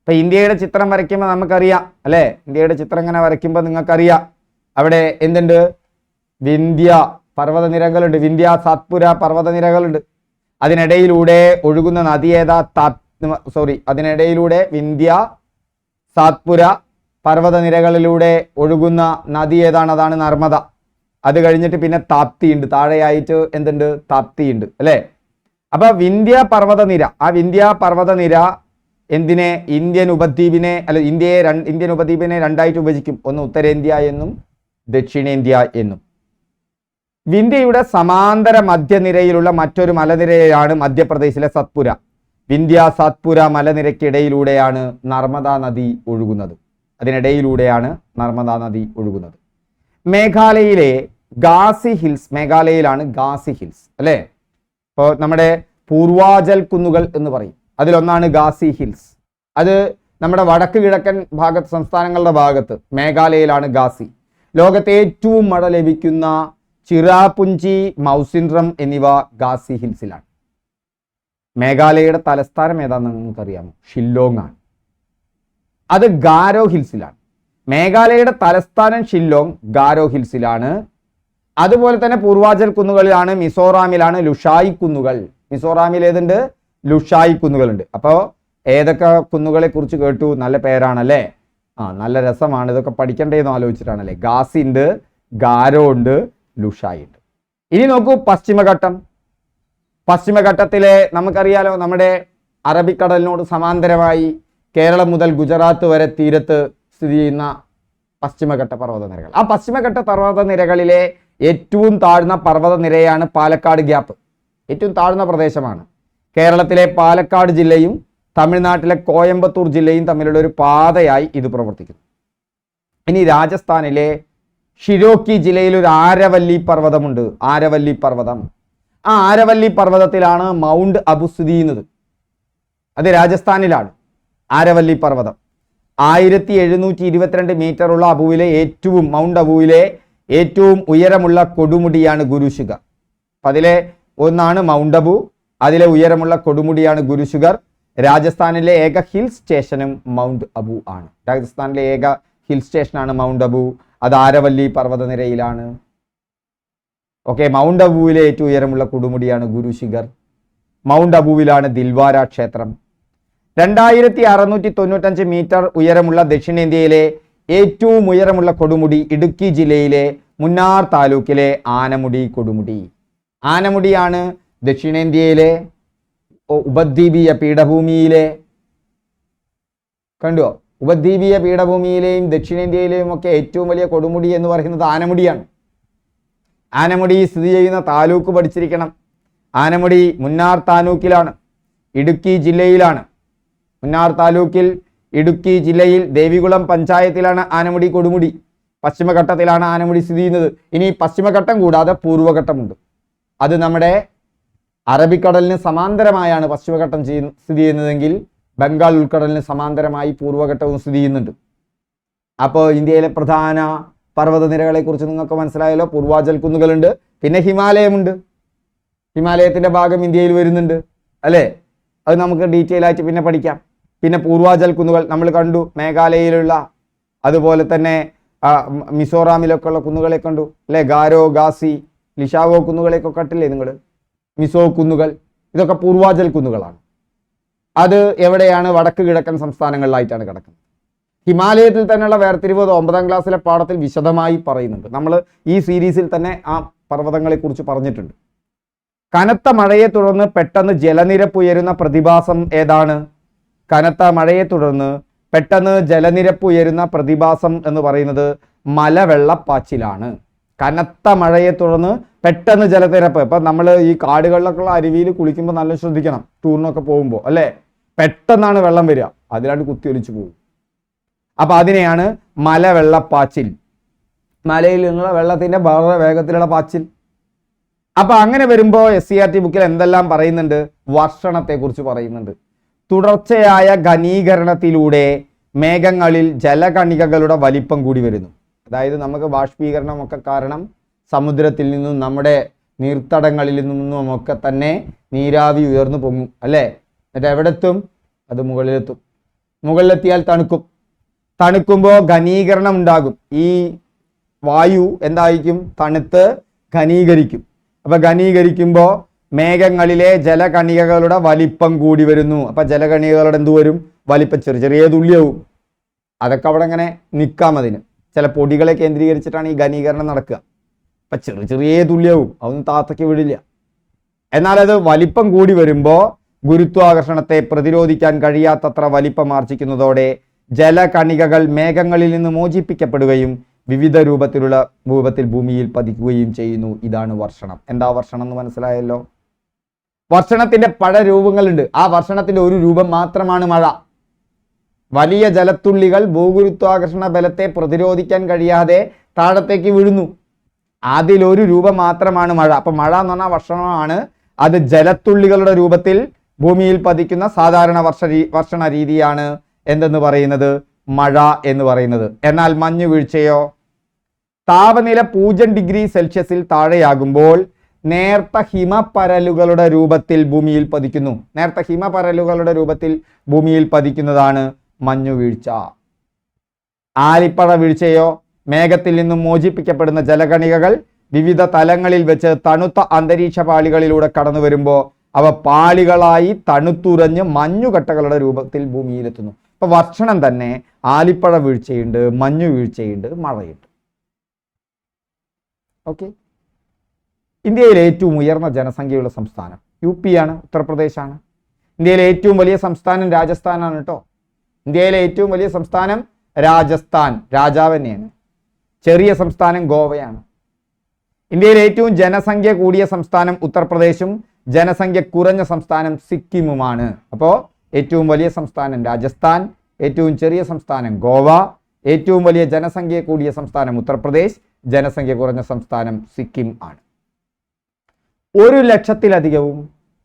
അപ്പൊ ഇന്ത്യയുടെ ചിത്രം വരയ്ക്കുമ്പോൾ നമുക്കറിയാം അല്ലേ? ഇന്ത്യയുടെ ചിത്രം ഇങ്ങനെ വരയ്ക്കുമ്പോൾ നിങ്ങൾക്കറിയാം അവിടെ എന്തുണ്ട്? വിന്ധ്യ പർവ്വത നിരകളുണ്ട്. വിന്ധ്യ സാത്പുര പർവ്വത നിരകളുണ്ട്. അതിനിടയിലൂടെ ഒഴുകുന്ന നദി ഏതാ? അതിനിടയിലൂടെ വിന്ധ്യ സാത്പുര പർവ്വത നിരകളിലൂടെ ഒഴുകുന്ന നദി ഏതാണ്? അതാണ് നർമ്മദ. അത് കഴിഞ്ഞിട്ട് പിന്നെ താപ്തി ഉണ്ട്. താഴെയായിട്ട് എന്തുണ്ട്? താപ്തി ഉണ്ട് അല്ലേ? അപ്പൊ വിന്ധ്യ പർവ്വത നിര, ആ വിന്ധ്യ പർവ്വത നിര എന്തിനെ? ഇന്ത്യൻ ഉപദ്വീപിനെ രണ്ടായിട്ട് വിഭജിക്കും. ഒന്ന് ഉത്തരേന്ത്യ എന്നും ദക്ഷിണേന്ത്യ എന്നും. വിന്ധ്യയുടെ സമാന്തര മധ്യനിരയിലുള്ള മറ്റൊരു മലനിരയാണ് മധ്യപ്രദേശിലെ സത്പുര. വിന്ധ്യ സാത്പുര മലനിരയ്ക്കിടയിലൂടെയാണ് നർമ്മദാ നദി ഒഴുകുന്നത്. മേഘാലയയിലെ ഗാസി ഹിൽസ്, മേഘാലയയിലാണ് ഗാസി ഹിൽസ് അല്ലേ? ഇപ്പോൾ നമ്മുടെ പൂർവാചൽ കുന്നുകൾ എന്ന് പറയും. അതിലൊന്നാണ് ഗാസി ഹിൽസ്. അത് നമ്മുടെ വടക്ക് കിഴക്കൻ സംസ്ഥാനങ്ങളുടെ ഭാഗത്ത് മേഘാലയയിലാണ് ഗാസി. ലോകത്തെ ഏറ്റവും മഴ ലഭിക്കുന്ന ചിറാപുഞ്ചി, മൗസിൻഡ്രം എന്നിവ ഗാസി ഹിൽസിലാണ്. മേഘാലയയുടെ തലസ്ഥാനം ഏതാണെന്ന് നിങ്ങൾക്കറിയാമോ? ഷില്ലോങ് ആണ്. അത് ഗാരോ ഹിൽസിലാണ്. മേഘാലയയുടെ തലസ്ഥാനം ഷില്ലോങ്, ഗാരോ ഹിൽസിലാണ്. അതുപോലെ തന്നെ പൂർവാചൽ കുന്നുകളിലാണ്, മിസോറാമിലാണ് ലുഷായി കുന്നുകൾ. മിസോറാമിൽ ഏതുണ്ട്? ലുഷായി കുന്നുകളുണ്ട്. അപ്പോൾ ഏതൊക്കെ കുന്നുകളെ കുറിച്ച് കേട്ടു? നല്ല പേരാണല്ലേ? നല്ല രസമാണ്. ഇതൊക്കെ പഠിക്കണ്ടേന്ന് ആലോചിച്ചിട്ടാണല്ലേ. ഗാസി ഉണ്ട്, ഗാരോ ഉണ്ട്, ലുഷായി ഉണ്ട്. ഇനി നോക്കൂ പശ്ചിമഘട്ടം. പശ്ചിമഘട്ടത്തിലെ നമുക്കറിയാലോ, നമ്മുടെ അറബിക്കടലിനോട് സമാന്തരമായി കേരളം മുതൽ ഗുജറാത്ത് വരെ തീരത്ത് സ്ഥിതി ചെയ്യുന്ന പശ്ചിമഘട്ട പർവ്വതനിരകൾ. ആ പശ്ചിമഘട്ട പർവ്വതനിരകളിലെ ഏറ്റവും താഴ്ന്ന പർവ്വതനിരയാണ് പാലക്കാട് ഗ്യാപ്പ്. ഏറ്റവും താഴ്ന്ന പ്രദേശമാണ്. കേരളത്തിലെ പാലക്കാട് ജില്ലയും തമിഴ്നാട്ടിലെ കോയമ്പത്തൂർ ജില്ലയും തമ്മിലുള്ള ഒരു പാതയായി ഇത് പ്രവർത്തിക്കുന്നു. ഇനി രാജസ്ഥാനിലെ ഷിരോക്കി ജില്ലയിൽ ഒരു ആരവല്ലി പർവ്വതമുണ്ട്. ആരവല്ലി പർവ്വതം. ആ ആരവല്ലി പർവ്വതത്തിലാണ് മൗണ്ട് അബു സ്ഥിതി ചെയ്യുന്നത്. അത് രാജസ്ഥാനിലാണ് ആരവല്ലി പർവ്വതം. 1722 മീറ്റർ ഉള്ള മൗണ്ട് അബുവിലെ ഏറ്റവും ഉയരമുള്ള കൊടുമുടിയാണ് ഗുരു ശിഖർ. അപ്പം അതിലെ ഒന്നാണ് മൗണ്ട് അബു. അതിലെ ഉയരമുള്ള കൊടുമുടിയാണ് ഗുരു ശിഖർ. രാജസ്ഥാനിലെ ഏക ഹിൽ സ്റ്റേഷനും മൗണ്ട് അബു ആണ്. രാജസ്ഥാനിലെ ഏക ഹിൽ സ്റ്റേഷനാണ് മൗണ്ട് അബു. അത് ആരവല്ലി പർവ്വതനിരയിലാണ്. ഓക്കെ, മൗണ്ട് അബുവിലെ ഏറ്റവും ഉയരമുള്ള കൊടുമുടിയാണ് ഗുരു ശിഖർ. മൗണ്ട് അബുവിലാണ് ദിൽവാര ക്ഷേത്രം. 2695 മീറ്റർ ഉയരമുള്ള ദക്ഷിണേന്ത്യയിലെ ഏറ്റവും ഉയരമുള്ള കൊടുമുടി ഇടുക്കി ജില്ലയിലെ മുന്നാർ താലൂക്കിലെ ആനമുടി കൊടുമുടി. ആനമുടിയാണ് ദക്ഷിണേന്ത്യയിലെ ഉപദ്വീപീയ പീഠഭൂമിയിലെ കണ്ടോ ഉപദ്വീപീയ പീഠഭൂമിയിലെയും ദക്ഷിണേന്ത്യയിലെയും ഒക്കെ ഏറ്റവും വലിയ കൊടുമുടി എന്ന് പറയുന്നത് ആനമുടിയാണ്. ആനമുടി സ്ഥിതി ചെയ്യുന്ന താലൂക്ക് പഠിച്ചിരിക്കണം. ആനമുടി മുന്നാർ താലൂക്കിലാണ്, ഇടുക്കി ജില്ലയിലാണ്. മുന്നാർ താലൂക്കിൽ ഇടുക്കി ജില്ലയിൽ ദേവികുളം പഞ്ചായത്തിലാണ് ആനമുടി കൊടുമുടി. പശ്ചിമഘട്ടത്തിലാണ് ആനമുടി സ്ഥിതി ചെയ്യുന്നത്. ഇനി പശ്ചിമഘട്ടം കൂടാതെ പൂർവ്വഘട്ടമുണ്ട്. അത് നമ്മുടെ അറബിക്കടലിന് സമാന്തരമായാണ് പശ്ചിമഘട്ടം സ്ഥിതി ചെയ്യുന്നതെങ്കിൽ ബംഗാൾ ഉൾക്കടലിന് സമാന്തരമായി പൂർവ്വഘട്ടവും സ്ഥിതി ചെയ്യുന്നുണ്ട്. അപ്പോൾ ഇന്ത്യയിലെ പ്രധാന പർവ്വതനിരകളെ കുറിച്ച് നിങ്ങൾക്ക് മനസ്സിലായല്ലോ. പൂർവാചൽ കുന്നുകളുണ്ട്, പിന്നെ ഹിമാലയമുണ്ട്. ഹിമാലയത്തിന്റെ ഭാഗം ഇന്ത്യയിൽ വരുന്നുണ്ട് അല്ലേ? അത് നമുക്ക് ഡീറ്റെയിൽ ആയിട്ട് പിന്നെ പഠിക്കാം. പിന്നെ പൂർവാചൽ കുന്നുകൾ നമ്മൾ കണ്ടു, മേഘാലയയിലുള്ള, അതുപോലെ തന്നെ മിസോറാമിലൊക്കെ ഉള്ള കുന്നുകളെ കണ്ടു അല്ലേ? ഗാരോ, ഗാസി, ലിഷാവോ കുന്നുകളെയൊക്കെ കണ്ടില്ലേ നിങ്ങൾ? മിസോ കുന്നുകൾ, ഇതൊക്കെ പൂർവാചൽ കുന്നുകളാണ്. അത് എവിടെയാണ്? വടക്ക് കിഴക്കൻ സംസ്ഥാനങ്ങളിലായിട്ടാണ് കിടക്കുന്നത്. ഹിമാലയത്തിൽ തന്നെയുള്ള വേർതിരിവ് 9ാം ക്ലാസ്സിലെ പാഠത്തിൽ വിശദമായി പറയുന്നുണ്ട്. നമ്മൾ ഈ സീരീസിൽ തന്നെ ആ പർവ്വതങ്ങളെ കുറിച്ച് പറഞ്ഞിട്ടുണ്ട്. കനത്ത മഴയെ തുടർന്ന് പെട്ടെന്ന് ജലനിരപ്പ് ഉയരുന്ന പ്രതിഭാസം ഏതാണ്? കനത്ത മഴയെ തുടർന്ന് പെട്ടെന്ന് ജലനിരപ്പ് ഉയരുന്ന പ്രതിഭാസം എന്ന് പറയുന്നത് മലവെള്ളപ്പാച്ചിലാണ്. കനത്ത മഴയെ തുടർന്ന് പെട്ടെന്ന് ജലനിരപ്പ്. ഇപ്പം നമ്മൾ ഈ കാടുകളിലൊക്കെയുള്ള അരുവിയിൽ കുളിക്കുമ്പോൾ നല്ല ശ്രദ്ധിക്കണം, ടൂറിനൊക്കെ പോകുമ്പോൾ അല്ലേ? പെട്ടെന്നാണ് വെള്ളം വരിക, അതിലാണ്ട് കുത്തിയൊലിച്ചു പോകും. അപ്പം അതിനെയാണ് മലവെള്ളപ്പാച്ചിൽ. മലയിൽ നിന്നുള്ള വെള്ളത്തിൻ്റെ വളരെ വേഗത്തിലുള്ള പാച്ചിൽ. അപ്പൊ അങ്ങനെ വരുമ്പോൾ SCERT ബുക്കിൽ എന്തെല്ലാം പറയുന്നുണ്ട്? വർഷണത്തെക്കുറിച്ച് പറയുന്നുണ്ട്. തുടർച്ചയായ ഘനീകരണത്തിലൂടെ മേഘങ്ങളിൽ ജലകണികകളുടെ വലിപ്പം കൂടി വരുന്നു. അതായത് നമുക്ക് ബാഷ്പീകരണമൊക്കെ കാരണം സമുദ്രത്തിൽ നിന്നും നമ്മുടെ നീർത്തടങ്ങളിൽ നിന്നും ഒക്കെ തന്നെ നീരാവി ഉയർന്നു പൊങ്ങും അല്ലേ? എന്നിട്ട് എവിടെത്തും? അത് മുകളിലെത്തും. മുകളിലെത്തിയാൽ തണുക്കും. തണുക്കുമ്പോൾ ഘനീകരണം ഉണ്ടാകും. ഈ വായു എന്തായിരിക്കും? തണുത്ത് ഘനീകരിക്കും. അപ്പൊ ഘനീകരിക്കുമ്പോൾ മേഘങ്ങളിലെ ജലകണികകളുടെ വലിപ്പം കൂടി വരുന്നു. അപ്പൊ ജലകണികകളുടെ എന്ത് വരും? വലിപ്പം ചെറിയ തുള്ളിയാവും. അതൊക്കെ അവിടെ ഇങ്ങനെ നിൽക്കാം. അതിന് ചില പൊടികളെ കേന്ദ്രീകരിച്ചിട്ടാണ് ഈ ഘനീകരണം നടക്കുക. അപ്പൊ ചെറിയ തുള്ളിയാവും, അതൊന്നും താത്തയ്ക്ക് വിടില്ല. എന്നാൽ അത് വലിപ്പം കൂടി വരുമ്പോൾ ഗുരുത്വാകർഷണത്തെ പ്രതിരോധിക്കാൻ കഴിയാത്തത്ര വലിപ്പം ആർജിക്കുന്നതോടെ ജലകണികകൾ മേഘങ്ങളിൽ നിന്ന് മോചിപ്പിക്കപ്പെടുകയും വിവിധ രൂപത്തിൽ ഭൂമിയിൽ പതിക്കുകയും ചെയ്യുന്നു. ഇതാണ് വർഷണം. എന്താ വർഷണം എന്ന് മനസ്സിലായല്ലോ? വർഷണത്തിന്റെ പല രൂപങ്ങളുണ്ട്. ആ വർഷണത്തിന്റെ ഒരു രൂപം മാത്രമാണ് മഴ. വലിയ ജലത്തുള്ളികൾ ഭൂഗുരുത്വാകർഷണ ബലത്തെ പ്രതിരോധിക്കാൻ കഴിയാതെ താഴത്തേക്ക് വീഴുന്നു. അതിലൊരു രൂപം മാത്രമാണ് മഴ. അപ്പൊ മഴ എന്ന് പറഞ്ഞാൽ വർഷണമാണ്. അത് ജലത്തുള്ളികളുടെ രൂപത്തിൽ ഭൂമിയിൽ പതിക്കുന്ന സാധാരണ വർഷണ രീതിയാണ് എന്തെന്ന് പറയുന്നത്? മഴ എന്ന് പറയുന്നത്. എന്നാൽ മഞ്ഞു വീഴ്ചയോ? താപനില 0 ഡിഗ്രി സെൽഷ്യസിൽ താഴെയാകുമ്പോൾ നേർത്ത ഹിമപരലുകളുടെ രൂപത്തിൽ ഭൂമിയിൽ പതിക്കുന്നു. നേർത്ത ഹിമപരലുകളുടെ രൂപത്തിൽ ഭൂമിയിൽ പതിക്കുന്നതാണ് മഞ്ഞുവീഴ്ച. ആലിപ്പഴ വീഴ്ചയോ? മേഘത്തിൽ നിന്നും മോചിപ്പിക്കപ്പെടുന്ന ജലകണികകൾ വിവിധ തലങ്ങളിൽ വെച്ച് തണുത്ത അന്തരീക്ഷ പാളികളിലൂടെ കടന്നു വരുമ്പോൾ അവ പാളികളായി തണുത്തുറഞ്ഞ് മഞ്ഞുകട്ടകളുടെ രൂപത്തിൽ ഭൂമിയിലെത്തുന്നു. അപ്പൊ വർഷണം തന്നെ ആലിപ്പഴ വീഴ്ചയുണ്ട്, മഞ്ഞു വീഴ്ചയുണ്ട്, മഴയുണ്ട്. ഓക്കെ. ഇന്ത്യയിലെ ഏറ്റവും ഉയർന്ന ജനസംഖ്യയുള്ള സംസ്ഥാനം UP ആണ്, ഉത്തർപ്രദേശാണ്. ഇന്ത്യയിലെ ഏറ്റവും വലിയ സംസ്ഥാനം രാജസ്ഥാനാണ് കേട്ടോ. ഇന്ത്യയിലെ ഏറ്റവും വലിയ സംസ്ഥാനം രാജസ്ഥാൻ, രാജാവ് തന്നെയാണ്. ചെറിയ സംസ്ഥാനം ഗോവയാണ്. ഇന്ത്യയിൽ ഏറ്റവും ജനസംഖ്യ കൂടിയ സംസ്ഥാനം ഉത്തർപ്രദേശും ജനസംഖ്യ കുറഞ്ഞ സംസ്ഥാനം സിക്കിമുമാണ്. അപ്പോൾ ഏറ്റവും വലിയ സംസ്ഥാനം രാജസ്ഥാൻ, ഏറ്റവും ചെറിയ സംസ്ഥാനം ഗോവ, ഏറ്റവും വലിയ ജനസംഖ്യ കൂടിയ സംസ്ഥാനം ഉത്തർപ്രദേശ്, ജനസംഖ്യ കുറഞ്ഞ സംസ്ഥാനം സിക്കിം ആണ്. 1,00,000-ലധികവും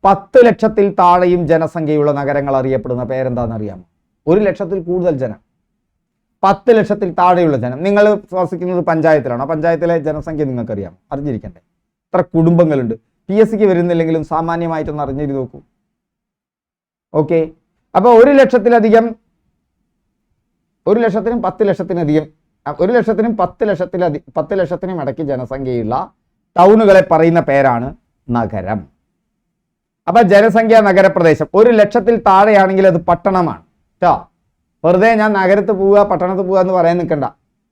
10 ലക്ഷത്തിൽ താഴെയും ജനസംഖ്യയുള്ള നഗരങ്ങൾ അറിയപ്പെടുന്ന പേരെന്താണെന്ന് അറിയാമോ? 1,00,000-ൽ കൂടുതൽ ജനം, 10 ലക്ഷത്തിൽ താഴെയുള്ള ജനം. നിങ്ങൾ വസിക്കുന്നത് പഞ്ചായത്തിലാണ്. ആ പഞ്ചായത്തിലെ ജനസംഖ്യ നിങ്ങൾക്കറിയാം, അറിഞ്ഞിരിക്കണ്ടേ? എത്ര കുടുംബങ്ങളുണ്ട്? PSCക്ക് വരുന്നില്ലെങ്കിലും സാമാന്യമായിട്ടൊന്ന് അറിഞ്ഞിട്ട് നോക്കൂ. ഓക്കെ, അപ്പോൾ 1,00,000-ലധികം, 1,00,000-നും 10 ലക്ഷത്തിനധികം, 1,00,000-നും 10 ലക്ഷത്തിനും ഇടയ്ക്ക് ജനസംഖ്യയുള്ള ടൗണുകളെ പറയുന്ന പേരാണ് നഗരം. അപ്പൊ ജനസംഖ്യ നഗരപ്രദേശം. 1,00,000-ൽ താഴെയാണെങ്കിൽ അത് പട്ടണമാണ് കേട്ടോ. വെറുതെ ഞാൻ നഗരത്ത് പോവുക പട്ടണത്ത് പോവുക എന്ന് പറയാൻ നിൽക്കണ്ട,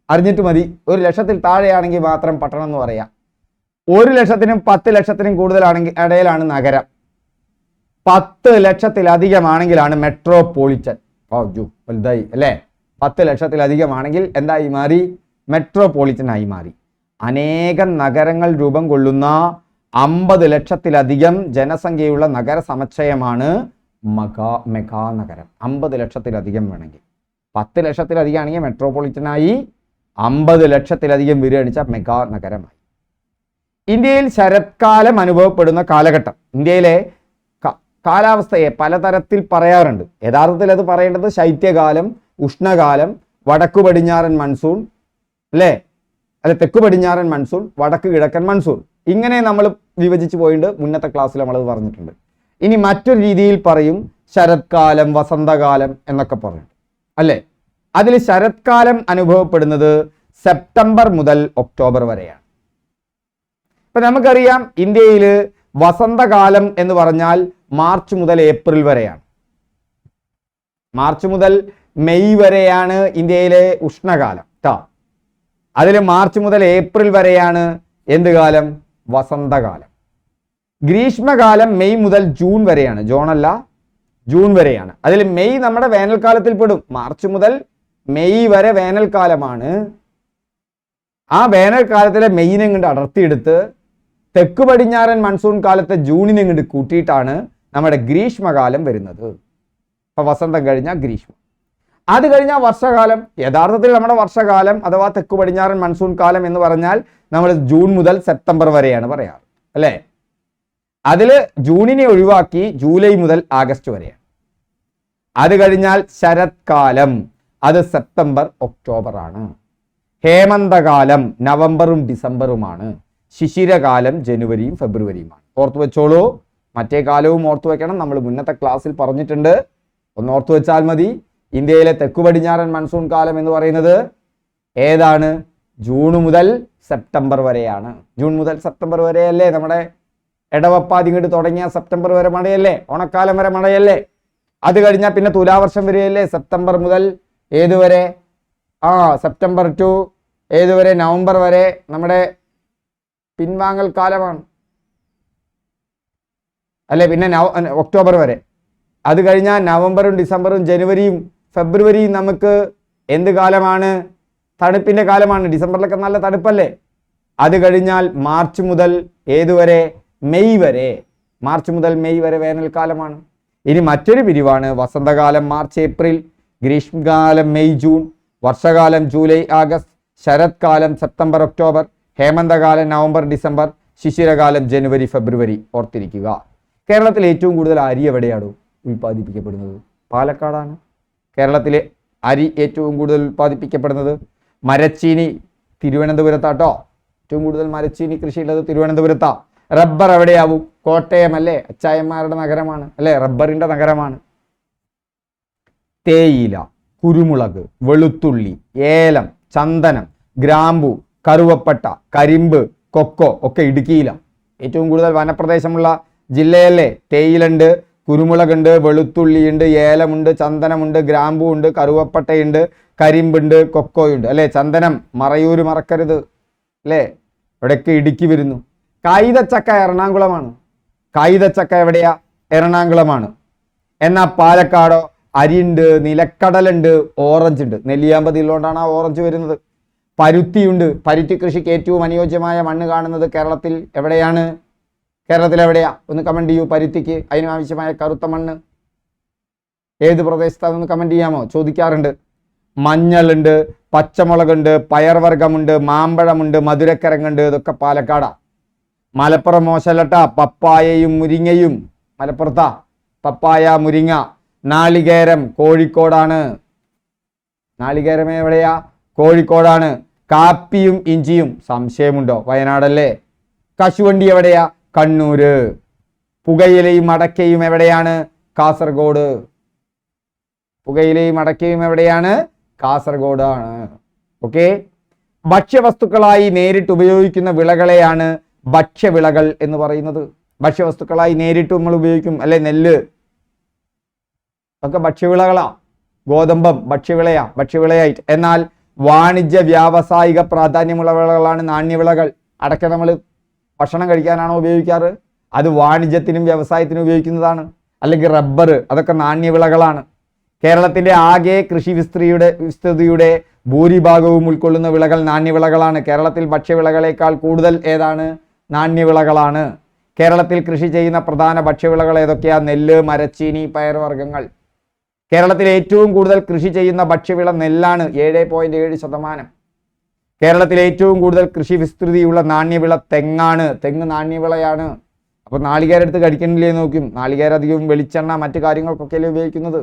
അറിഞ്ഞിട്ട് മതി. 1,00,000-ൽ താഴെയാണെങ്കിൽ മാത്രം പട്ടണം എന്ന് പറയാം. 1,00,000-നും 10 ലക്ഷത്തിനും കൂടുതലാണെങ്കിൽ ഇടയിലാണ് നഗരം. 10 ലക്ഷത്തിലധികമാണെങ്കിലാണ് മെട്രോപൊളിറ്റൻ. വലുതായി അല്ലേ? 10 ലക്ഷത്തിലധികമാണെങ്കിൽ എന്തായി മാറി? മെട്രോപൊളിറ്റൻ ആയി മാറി. അനേകം നഗരങ്ങൾ രൂപം കൊള്ളുന്ന 50 ലക്ഷത്തിലധികം ജനസംഖ്യയുള്ള നഗര സമുച്ചയമാണ് മെഗാ നഗരം. 50 ലക്ഷത്തിലധികം വേണമെങ്കിൽ, 10 ലക്ഷത്തിലധികം ആണെങ്കിൽ മെട്രോപൊളിറ്റനായി, 50 ലക്ഷത്തിലധികം വരികയാണെന്ന് വെച്ചാൽ മെഗാ നഗരമായി. ഇന്ത്യയിൽ ശരത്കാലം അനുഭവപ്പെടുന്ന കാലഘട്ടം. ഇന്ത്യയിലെ കാലാവസ്ഥയെ പലതരത്തിൽ പറയാറുണ്ട്. യഥാർത്ഥത്തിൽ അത് പറയേണ്ടത് ശൈത്യകാലം, ഉഷ്ണകാലം, വടക്കു പടിഞ്ഞാറൻ മൺസൂൺ, അല്ലേ? തെക്കു പടിഞ്ഞാറൻ മൺസൂൺ, വടക്ക് കിഴക്കൻ മൺസൂൺ, ഇങ്ങനെ നമ്മൾ വിഭജിച്ച് പോയിട്ട് മുന്നത്തെ ക്ലാസ്സിൽ നമ്മളത് പറഞ്ഞിട്ടുണ്ട്. ഇനി മറ്റൊരു രീതിയിൽ പറയും ശരത്കാലം, വസന്തകാലം എന്നൊക്കെ പറയും, അല്ലേ? അതിൽ ശരത്കാലം അനുഭവപ്പെടുന്നത് സെപ്റ്റംബർ മുതൽ ഒക്ടോബർ വരെയാണ്. ഇപ്പൊ നമുക്കറിയാം ഇന്ത്യയിൽ വസന്തകാലം എന്ന് പറഞ്ഞാൽ മാർച്ച് മുതൽ ഏപ്രിൽ വരെയാണ്. മാർച്ച് മുതൽ മെയ് വരെയാണ് ഇന്ത്യയിലെ ഉഷ്ണകാലം കേട്ടോ. അതിൽ മാർച്ച് മുതൽ ഏപ്രിൽ വരെയാണ് എന്ത് കാലം? വസന്തകാലം. ഗ്രീഷ്മകാലം മെയ് മുതൽ ജൂൺ വരെയാണ്. ജൂൺ വരെയാണ്. അതിൽ മെയ് നമ്മുടെ വേനൽക്കാലത്തിൽ പെടും. മാർച്ച് മുതൽ മെയ് വരെ വേനൽക്കാലമാണ്. ആ വേനൽക്കാലത്തിലെ മെയ്യിനെ ഇങ്ങോട്ട് അടർത്തിയെടുത്ത് തെക്ക് പടിഞ്ഞാറൻ മൺസൂൺ കാലത്തെ ജൂണിനെ ഇങ്ങോട്ട് കൂട്ടിയിട്ടാണ് നമ്മുടെ ഗ്രീഷ്മകാലം വരുന്നത്. അപ്പൊ വസന്തം കഴിഞ്ഞാൽ ഗ്രീഷ്മം, അത് കഴിഞ്ഞാൽ വർഷകാലം. യഥാർത്ഥത്തിൽ നമ്മുടെ വർഷകാലം അഥവാ തെക്ക് പടിഞ്ഞാറൻ മൺസൂൺ കാലം എന്ന് പറഞ്ഞാൽ നമ്മൾ ജൂൺ മുതൽ സെപ്റ്റംബർ വരെയാണ് പറയാറ്, അല്ലേ? അതിൽ ജൂണിനെ ഒഴിവാക്കി ജൂലൈ മുതൽ ആഗസ്റ്റ് വരെയാണ്. അത് കഴിഞ്ഞാൽ ശരത്കാലം, അത് സെപ്റ്റംബർ ഒക്ടോബർ ആണ്. ഹേമന്തകാലം നവംബറും ഡിസംബറുമാണ്. ശിശിരകാലം ജനുവരിയും ഫെബ്രുവരിയുമാണ്. ഓർത്തു വെച്ചോളൂ. മറ്റേ കാലവും ഓർത്തു വെക്കണം. നമ്മൾ മുന്നത്തെ ക്ലാസ്സിൽ പറഞ്ഞിട്ടുണ്ട്, ഒന്ന് ഓർത്തു വെച്ചാൽ മതി. ഇന്ത്യയിലെ തെക്കു പടിഞ്ഞാറൻ മൺസൂൺ കാലം എന്ന് പറയുന്നത് ഏതാണ്? ജൂൺ മുതൽ സെപ്റ്റംബർ വരെയാണ്. ജൂൺ മുതൽ സെപ്റ്റംബർ വരെയല്ലേ നമ്മുടെ ഇടവപ്പാതി ഇങ്ങോട്ട് തുടങ്ങിയ സെപ്റ്റംബർ വരെ മഴയല്ലേ? ഓണക്കാലം വരെ മഴയല്ലേ? അത് കഴിഞ്ഞാൽ പിന്നെ തുലാവർഷം വരെയല്ലേ? സെപ്റ്റംബർ മുതൽ ഏതുവരെ? സെപ്റ്റംബർ ടു ഏതുവരെ? നവംബർ വരെ നമ്മുടെ പിൻവാങ്ങൽ കാലമാണ്, അല്ലെ? പിന്നെ ഒക്ടോബർ വരെ. അത് കഴിഞ്ഞാൽ നവംബറും ഡിസംബറും ജനുവരിയും ഫെബ്രുവരിയും നമുക്ക് എന്ത് കാലമാണ്? തണുപ്പിന്റെ കാലമാണ്. ഡിസംബറിലൊക്കെ നല്ല തണുപ്പല്ലേ? അത് കഴിഞ്ഞാൽ മാർച്ച് മുതൽ ഏതുവരെ? മെയ് വരെ. മാർച്ച് മുതൽ മെയ് വരെ വേനൽക്കാലമാണ്. ഇനി മറ്റൊരു പിരിവാണ് വസന്തകാലം മാർച്ച് ഏപ്രിൽ, ഗ്രീഷ്മകാലം മെയ് ജൂൺ, വർഷകാലം ജൂലൈ ആഗസ്റ്റ്, ശരത്കാലം സെപ്റ്റംബർ ഒക്ടോബർ, ഹേമന്തകാലം നവംബർ ഡിസംബർ, ശിശിരകാലം ജനുവരി ഫെബ്രുവരി. ഓർത്തിരിക്കുക. കേരളത്തിൽ ഏറ്റവും കൂടുതൽ അരി എവിടെയാണ് ഉൽപ്പാദിപ്പിക്കപ്പെടുന്നത്? പാലക്കാടാണ്. കേരളത്തിലെ അരി ഏറ്റവും കൂടുതൽ ഉൽപ്പാദിപ്പിക്കപ്പെടുന്നത്. മരച്ചീനി തിരുവനന്തപുരത്താട്ടോ. ഏറ്റവും കൂടുതൽ മരച്ചീനി കൃഷിയുള്ളത് തിരുവനന്തപുരത്താ. റബ്ബർ എവിടെയാവും? കോട്ടയം അല്ലേ? അച്ചായന്മാരുടെ നഗരമാണ്, അല്ലേ? റബ്ബറിന്റെ നഗരമാണ്. തേയില, കുരുമുളക്, വെളുത്തുള്ളി, ഏലം, ചന്ദനം, ഗ്രാമ്പു, കറുവപ്പട്ട, കരിമ്പ്, കൊക്കോ ഒക്കെ ഇടുക്കിയിലാണ്. ഏറ്റവും കൂടുതൽ വനപ്രദേശമുള്ള ജില്ലയല്ലേ? തേയിലുണ്ട്, കുരുമുളകുണ്ട്, വെളുത്തുള്ളിയുണ്ട്, ഏലമുണ്ട്, ചന്ദനമുണ്ട്, ഗ്രാമ്പു ഉണ്ട്, കറുവപ്പട്ടയുണ്ട്, കരിമ്പുണ്ട്, കൊക്കോയുണ്ട്, അല്ലേ? ചന്ദനം മറയൂർ മറക്കരുത്, അല്ലേ? ഇവിടെയൊക്കെ ഇടുക്കി വരുന്നു. കൈതച്ചക്ക എറണാകുളമാണ്. കൈതച്ചക്ക എവിടെയാ? എറണാകുളമാണ്. എന്നാൽ പാലക്കാടോ? അരിയുണ്ട്, നിലക്കടലുണ്ട്, ഓറഞ്ച് ഉണ്ട്. നെല്ലിയാമ്പതി ഉള്ളതുകൊണ്ടാണ് ആ ഓറഞ്ച് വരുന്നത്. പരുത്തിയുണ്ട്. പരുത്തി കൃഷിക്ക് ഏറ്റവും അനുയോജ്യമായ മണ്ണ് കാണുന്നത് കേരളത്തിൽ എവിടെയാണ്? കേരളത്തിൽ എവിടെയാ? ഒന്ന് കമന്റ് ചെയ്യൂ. പരുത്തിക്ക് അതിനാവശ്യമായ കറുത്ത മണ്ണ് ഏത് പ്രദേശത്താണെന്ന് കമന്റ് ചെയ്യാമോ? ചോദിക്കാറുണ്ട്. മഞ്ഞളുണ്ട്, പച്ചമുളകുണ്ട്, പയർവർഗ്ഗമുണ്ട്, മാമ്പഴമുണ്ട്, മധുരക്കിഴങ്ങുണ്ട്. ഇതൊക്കെ പാലക്കാടാ. മലപ്പുറം മോശമല്ലട്ട. പപ്പായയും മുരിങ്ങയും മലപ്പുറത്താ. പപ്പായ, മുരിങ്ങ. നാളികേരം കോഴിക്കോടാണ്. നാളികേരം എവിടെയാ? കോഴിക്കോടാണ്. കാപ്പിയും ഇഞ്ചിയും സംശയമുണ്ടോ? വയനാടല്ലേ. കശുവണ്ടി എവിടെയാ? കണ്ണൂര്. പുകയിലയും അടക്കയും എവിടെയാണ്? കാസർഗോഡ്. പുകയിലയും അടക്കയും എവിടെയാണ്? കാസർഗോഡാണ്. ഓക്കെ. ഭക്ഷ്യവസ്തുക്കളായി നേരിട്ട് ഉപയോഗിക്കുന്ന വിളകളെയാണ് ഭക്ഷ്യവിളകൾ എന്ന് പറയുന്നത്. ഭക്ഷ്യവസ്തുക്കളായി നേരിട്ട് നമ്മൾ ഉപയോഗിക്കും അല്ലെ? നെല്ല് ഒക്കെ ഭക്ഷ്യവിളകളാ. ഗോതമ്പം ഭക്ഷ്യവിളയായിട്ട്. എന്നാൽ വാണിജ്യ വ്യാവസായിക പ്രാധാന്യമുള്ള വിളകളാണ് നാണ്യവിളകൾ. അടക്ക നമ്മൾ ഭക്ഷണം കഴിക്കാനാണോ ഉപയോഗിക്കാറ്? അത് വാണിജ്യത്തിനും വ്യവസായത്തിനും ഉപയോഗിക്കുന്നതാണ്. അല്ലെങ്കിൽ റബ്ബർ, അതൊക്കെ നാണ്യവിളകളാണ്. കേരളത്തിന്റെ ആകെ കൃഷി വിസ്തൃതിയുടെ ഭൂരിഭാഗവും ഉൾക്കൊള്ളുന്ന വിളകൾ നാണ്യവിളകളാണ്. കേരളത്തിൽ ഭക്ഷ്യവിളകളേക്കാൾ കൂടുതൽ ഏതാണ്? നാണ്യവിളകളാണ്. കേരളത്തിൽ കൃഷി ചെയ്യുന്ന പ്രധാന ഭക്ഷ്യവിളകൾ ഏതൊക്കെയാ? നെല്ല്, മരച്ചീനി, പയർവർഗ്ഗങ്ങൾ. കേരളത്തിൽ ഏറ്റവും കൂടുതൽ കൃഷി ചെയ്യുന്ന ഭക്ഷ്യവിള നെല്ലാണ്, 7.7%. കേരളത്തിൽ ഏറ്റവും കൂടുതൽ കൃഷി വിസ്തൃതിയുള്ള നാണ്യവിള തെങ്ങാണ്. തെങ്ങ് നാണ്യവിളയാണ്. അപ്പോൾ നാളികേരം എടുത്ത് കഴിക്കണില്ലേ നോക്കും. നാളികേരം അധികവും വെളിച്ചെണ്ണ മറ്റു കാര്യങ്ങൾക്കൊക്കെയല്ലേ ഉപയോഗിക്കുന്നത്.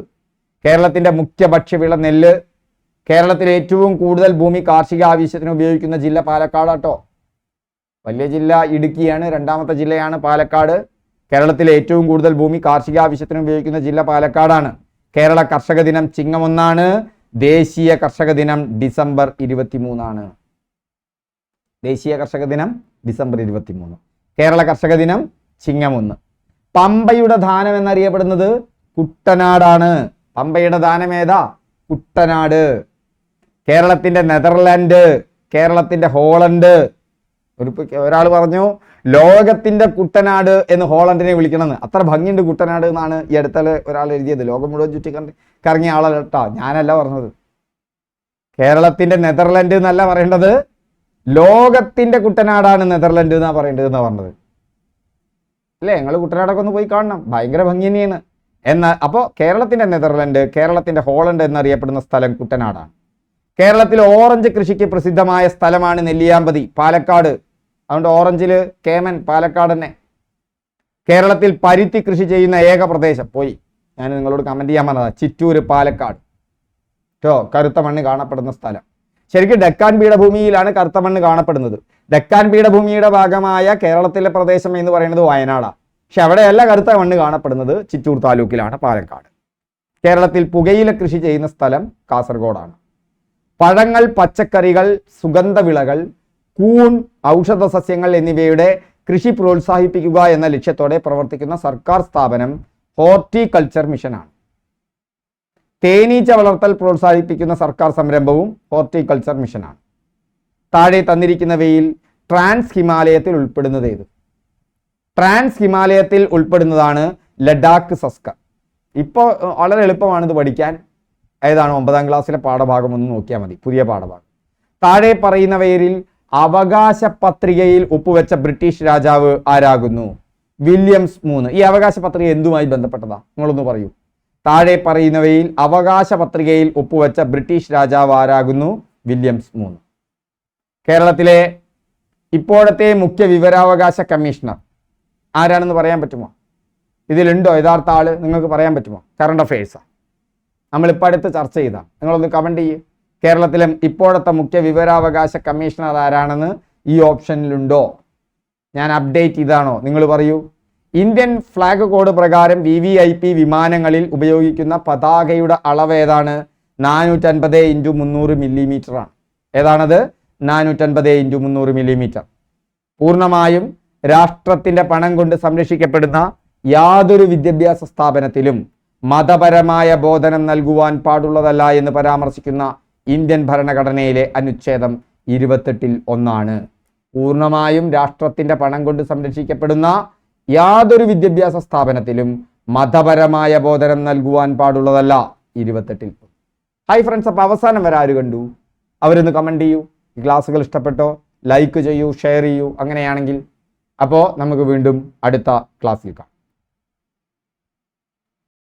കേരളത്തിന്റെ മുഖ്യ ഭക്ഷ്യവിള നെല്ല്. കേരളത്തിൽ ഏറ്റവും കൂടുതൽ ഭൂമി കാർഷിക ആവശ്യത്തിന് ഉപയോഗിക്കുന്ന ജില്ല പാലക്കാടാട്ടോ. വലിയ ജില്ല ഇടുക്കിയാണ്, രണ്ടാമത്തെ ജില്ലയാണ് പാലക്കാട്. കേരളത്തിലെ ഏറ്റവും കൂടുതൽ ഭൂമി കാർഷിക ആവശ്യത്തിന് ഉപയോഗിക്കുന്ന ജില്ല പാലക്കാടാണ്. കേരള കർഷക ദിനം ചിങ്ങം 1. ദേശീയ കർഷക ദിനം ഡിസംബർ 23. ദേശീയ കർഷക ദിനം ഡിസംബർ 23. കേരള കർഷക ദിനം ചിങ്ങം 1. പമ്പയുടെ ദാനം എന്നറിയപ്പെടുന്നത് കുട്ടനാടാണ്. പമ്പയുടെ ദാനം ഏതാ? കുട്ടനാട്. കേരളത്തിന്റെ നെതർലാൻഡ്, കേരളത്തിന്റെ ഹോളണ്ട്. ഒരാൾ പറഞ്ഞു ലോകത്തിന്റെ കുട്ടനാട് എന്ന് ഹോളണ്ടിനെ വിളിക്കണമെന്ന്. അത്ര ഭംഗിയുണ്ട് കുട്ടനാട് എന്നാണ് ഈ അടുത്തുള്ള ഒരാൾ എഴുതിയത്. ലോകം മുഴുവൻ ചുറ്റി കറങ്ങിയ ആളല്ലട്ടാ, ഞാനല്ല പറഞ്ഞത്. കേരളത്തിന്റെ നെതർലാൻഡ് എന്നല്ല പറയേണ്ടത്, ലോകത്തിന്റെ കുട്ടനാടാണ് നെതർലാൻഡ് എന്നാ പറയേണ്ടത് എന്നാ പറഞ്ഞത്. അല്ലേ? നിങ്ങൾ കുട്ടനാടൊക്കെ ഒന്ന് പോയി കാണണം, ഭയങ്കര ഭംഗി തന്നെയാണ്. അപ്പോൾ കേരളത്തിന്റെ നെതർലാൻഡ്, കേരളത്തിന്റെ ഹോളണ്ട് എന്നറിയപ്പെടുന്ന സ്ഥലം കുട്ടനാടാണ്. കേരളത്തിൽ ഓറഞ്ച് കൃഷിക്ക് പ്രസിദ്ധമായ സ്ഥലമാണ് നെല്ലിയാമ്പതി, പാലക്കാട്. അതുകൊണ്ട് ഓറഞ്ചിൽ കേമൻ പാലക്കാട് തന്നെ. കേരളത്തിൽ പരുത്തി കൃഷി ചെയ്യുന്ന ഏക പ്രദേശം ഞാൻ നിങ്ങളോട് കമന്റ് ചെയ്യാൻ പറഞ്ഞതാ, ചിറ്റൂര്, പാലക്കാട്. കറുത്ത മണ്ണ് കാണപ്പെടുന്ന സ്ഥലം. ശരിക്കും ഡെക്കാൻ പീഠഭൂമിയിലാണ് കറുത്ത മണ്ണ് കാണപ്പെടുന്നത്. ഡെക്കാൻ പീഠഭൂമിയുടെ ഭാഗമായ കേരളത്തിലെ പ്രദേശം എന്ന് പറയുന്നത് വയനാടാണ്. പക്ഷെ അവിടെയല്ല കറുത്ത മണ്ണ് കാണപ്പെടുന്നത്, ചിറ്റൂർ താലൂക്കിലാണ്, പാലക്കാട്. കേരളത്തിൽ പുകയില കൃഷി ചെയ്യുന്ന സ്ഥലം കാസർഗോഡാണ്. പഴങ്ങൾ, പച്ചക്കറികൾ, സുഗന്ധവിളകൾ, കൂൺ, ഔഷധ സസ്യങ്ങൾ എന്നിവയുടെ കൃഷി പ്രോത്സാഹിപ്പിക്കുക എന്ന ലക്ഷ്യത്തോടെ പ്രവർത്തിക്കുന്ന സർക്കാർ സ്ഥാപനം ഹോർട്ടിക്കൾച്ചർ മിഷനാണ്. തേനീച്ച വളർത്തൽ പ്രോത്സാഹിപ്പിക്കുന്ന സർക്കാർ സംരംഭവും ഹോർട്ടിക്കൾച്ചർ മിഷനാണ്. താഴെ തന്നിരിക്കുന്നവയിൽ ട്രാൻസ് ഹിമാലയത്തിൽ ഉൾപ്പെടുന്നത് ഏത്? ട്രാൻസ് ഹിമാലയത്തിൽ ഉൾപ്പെടുന്നതാണ് ലഡാക്ക് സസ്ക. ഇപ്പോൾ വളരെ എളുപ്പമാണ് ഇത് പഠിക്കാൻ. ഏതാണ്? 9ാം ക്ലാസ്സിലെ പാഠഭാഗം ഒന്ന് നോക്കിയാൽ മതി, പുതിയ പാഠഭാഗം. താഴെ പറയുന്നവയിൽ അവകാശ പത്രികയിൽ ഒപ്പുവെച്ച ബ്രിട്ടീഷ് രാജാവ് ആരാകുന്നു? വില്യംസ് 3. ഈ അവകാശ പത്രിക എന്തുമായി ബന്ധപ്പെട്ടതാ? നിങ്ങളൊന്ന് പറയൂ. താഴെ പറയുന്നവയിൽ അവകാശ പത്രികയിൽ ഒപ്പുവെച്ച ബ്രിട്ടീഷ് രാജാവ് ആരാകുന്നു? വില്യംസ് 3. കേരളത്തിലെ ഇപ്പോഴത്തെ മുഖ്യ വിവരാവകാശ കമ്മീഷണർ ആരാണെന്ന് പറയാൻ പറ്റുമോ? ഇതിലുണ്ടോ യഥാർത്ഥ ആള്? നിങ്ങൾക്ക് പറയാൻ പറ്റുമോ? കറണ്ട് അഫയേഴ്സാ നമ്മളിപ്പോൾ അടുത്ത് ചർച്ച ചെയ്താ. നിങ്ങളൊന്ന് കമന്റ് ചെയ്യേ. കേരളത്തിലെ ഇപ്പോഴത്തെ മുഖ്യ വിവരാവകാശ കമ്മീഷണർ ആരാണെന്ന് ഈ ഓപ്ഷനിലുണ്ടോ? ഞാൻ അപ്ഡേറ്റ് ചെയ്താണോ? നിങ്ങൾ പറയൂ. ഇന്ത്യൻ ഫ്ലാഗ് കോഡ് പ്രകാരം VVIP വിമാനങ്ങളിൽ ഉപയോഗിക്കുന്ന പതാകയുടെ അളവ് ഏതാണ്? 450 × 300 ആണ്. ഏതാണത്? 450 × 300 പൂർണ്ണമായും രാഷ്ട്രത്തിന്റെ പണം കൊണ്ട് സംരക്ഷിക്കപ്പെടുന്ന യാതൊരു വിദ്യാഭ്യാസ സ്ഥാപനത്തിലും മതപരമായ ബോധനം നൽകുവാൻ പാടുള്ളതല്ല എന്ന് പരാമർശിക്കുന്ന ഇന്ത്യൻ ഭരണഘടനയിലെ അനുച്ഛേദം 28-ൽ 1. പൂർണ്ണമായും രാഷ്ട്രത്തിന്റെ പണം കൊണ്ട് സംരക്ഷിക്കപ്പെടുന്ന യാതൊരു വിദ്യാഭ്യാസ സ്ഥാപനത്തിലും മതപരമായ ബോധനം നൽകുവാൻ പാടുള്ളതല്ല 28-ൽ. ഹായ് ഫ്രണ്ട്സ്, അപ്പോൾ അവസാനം വരെ ആര് കണ്ടു? അവരൊന്ന് കമന്റ് ചെയ്യൂ. ഈ ക്ലാസ്സുകൾ ഇഷ്ടപ്പെട്ടോ ലൈക്ക് ചെയ്യൂ, ഷെയർ ചെയ്യൂ. അങ്ങനെയാണെങ്കിൽ അപ്പോൾ നമുക്ക് വീണ്ടും അടുത്ത ക്ലാസ്സിൽ കാണാം.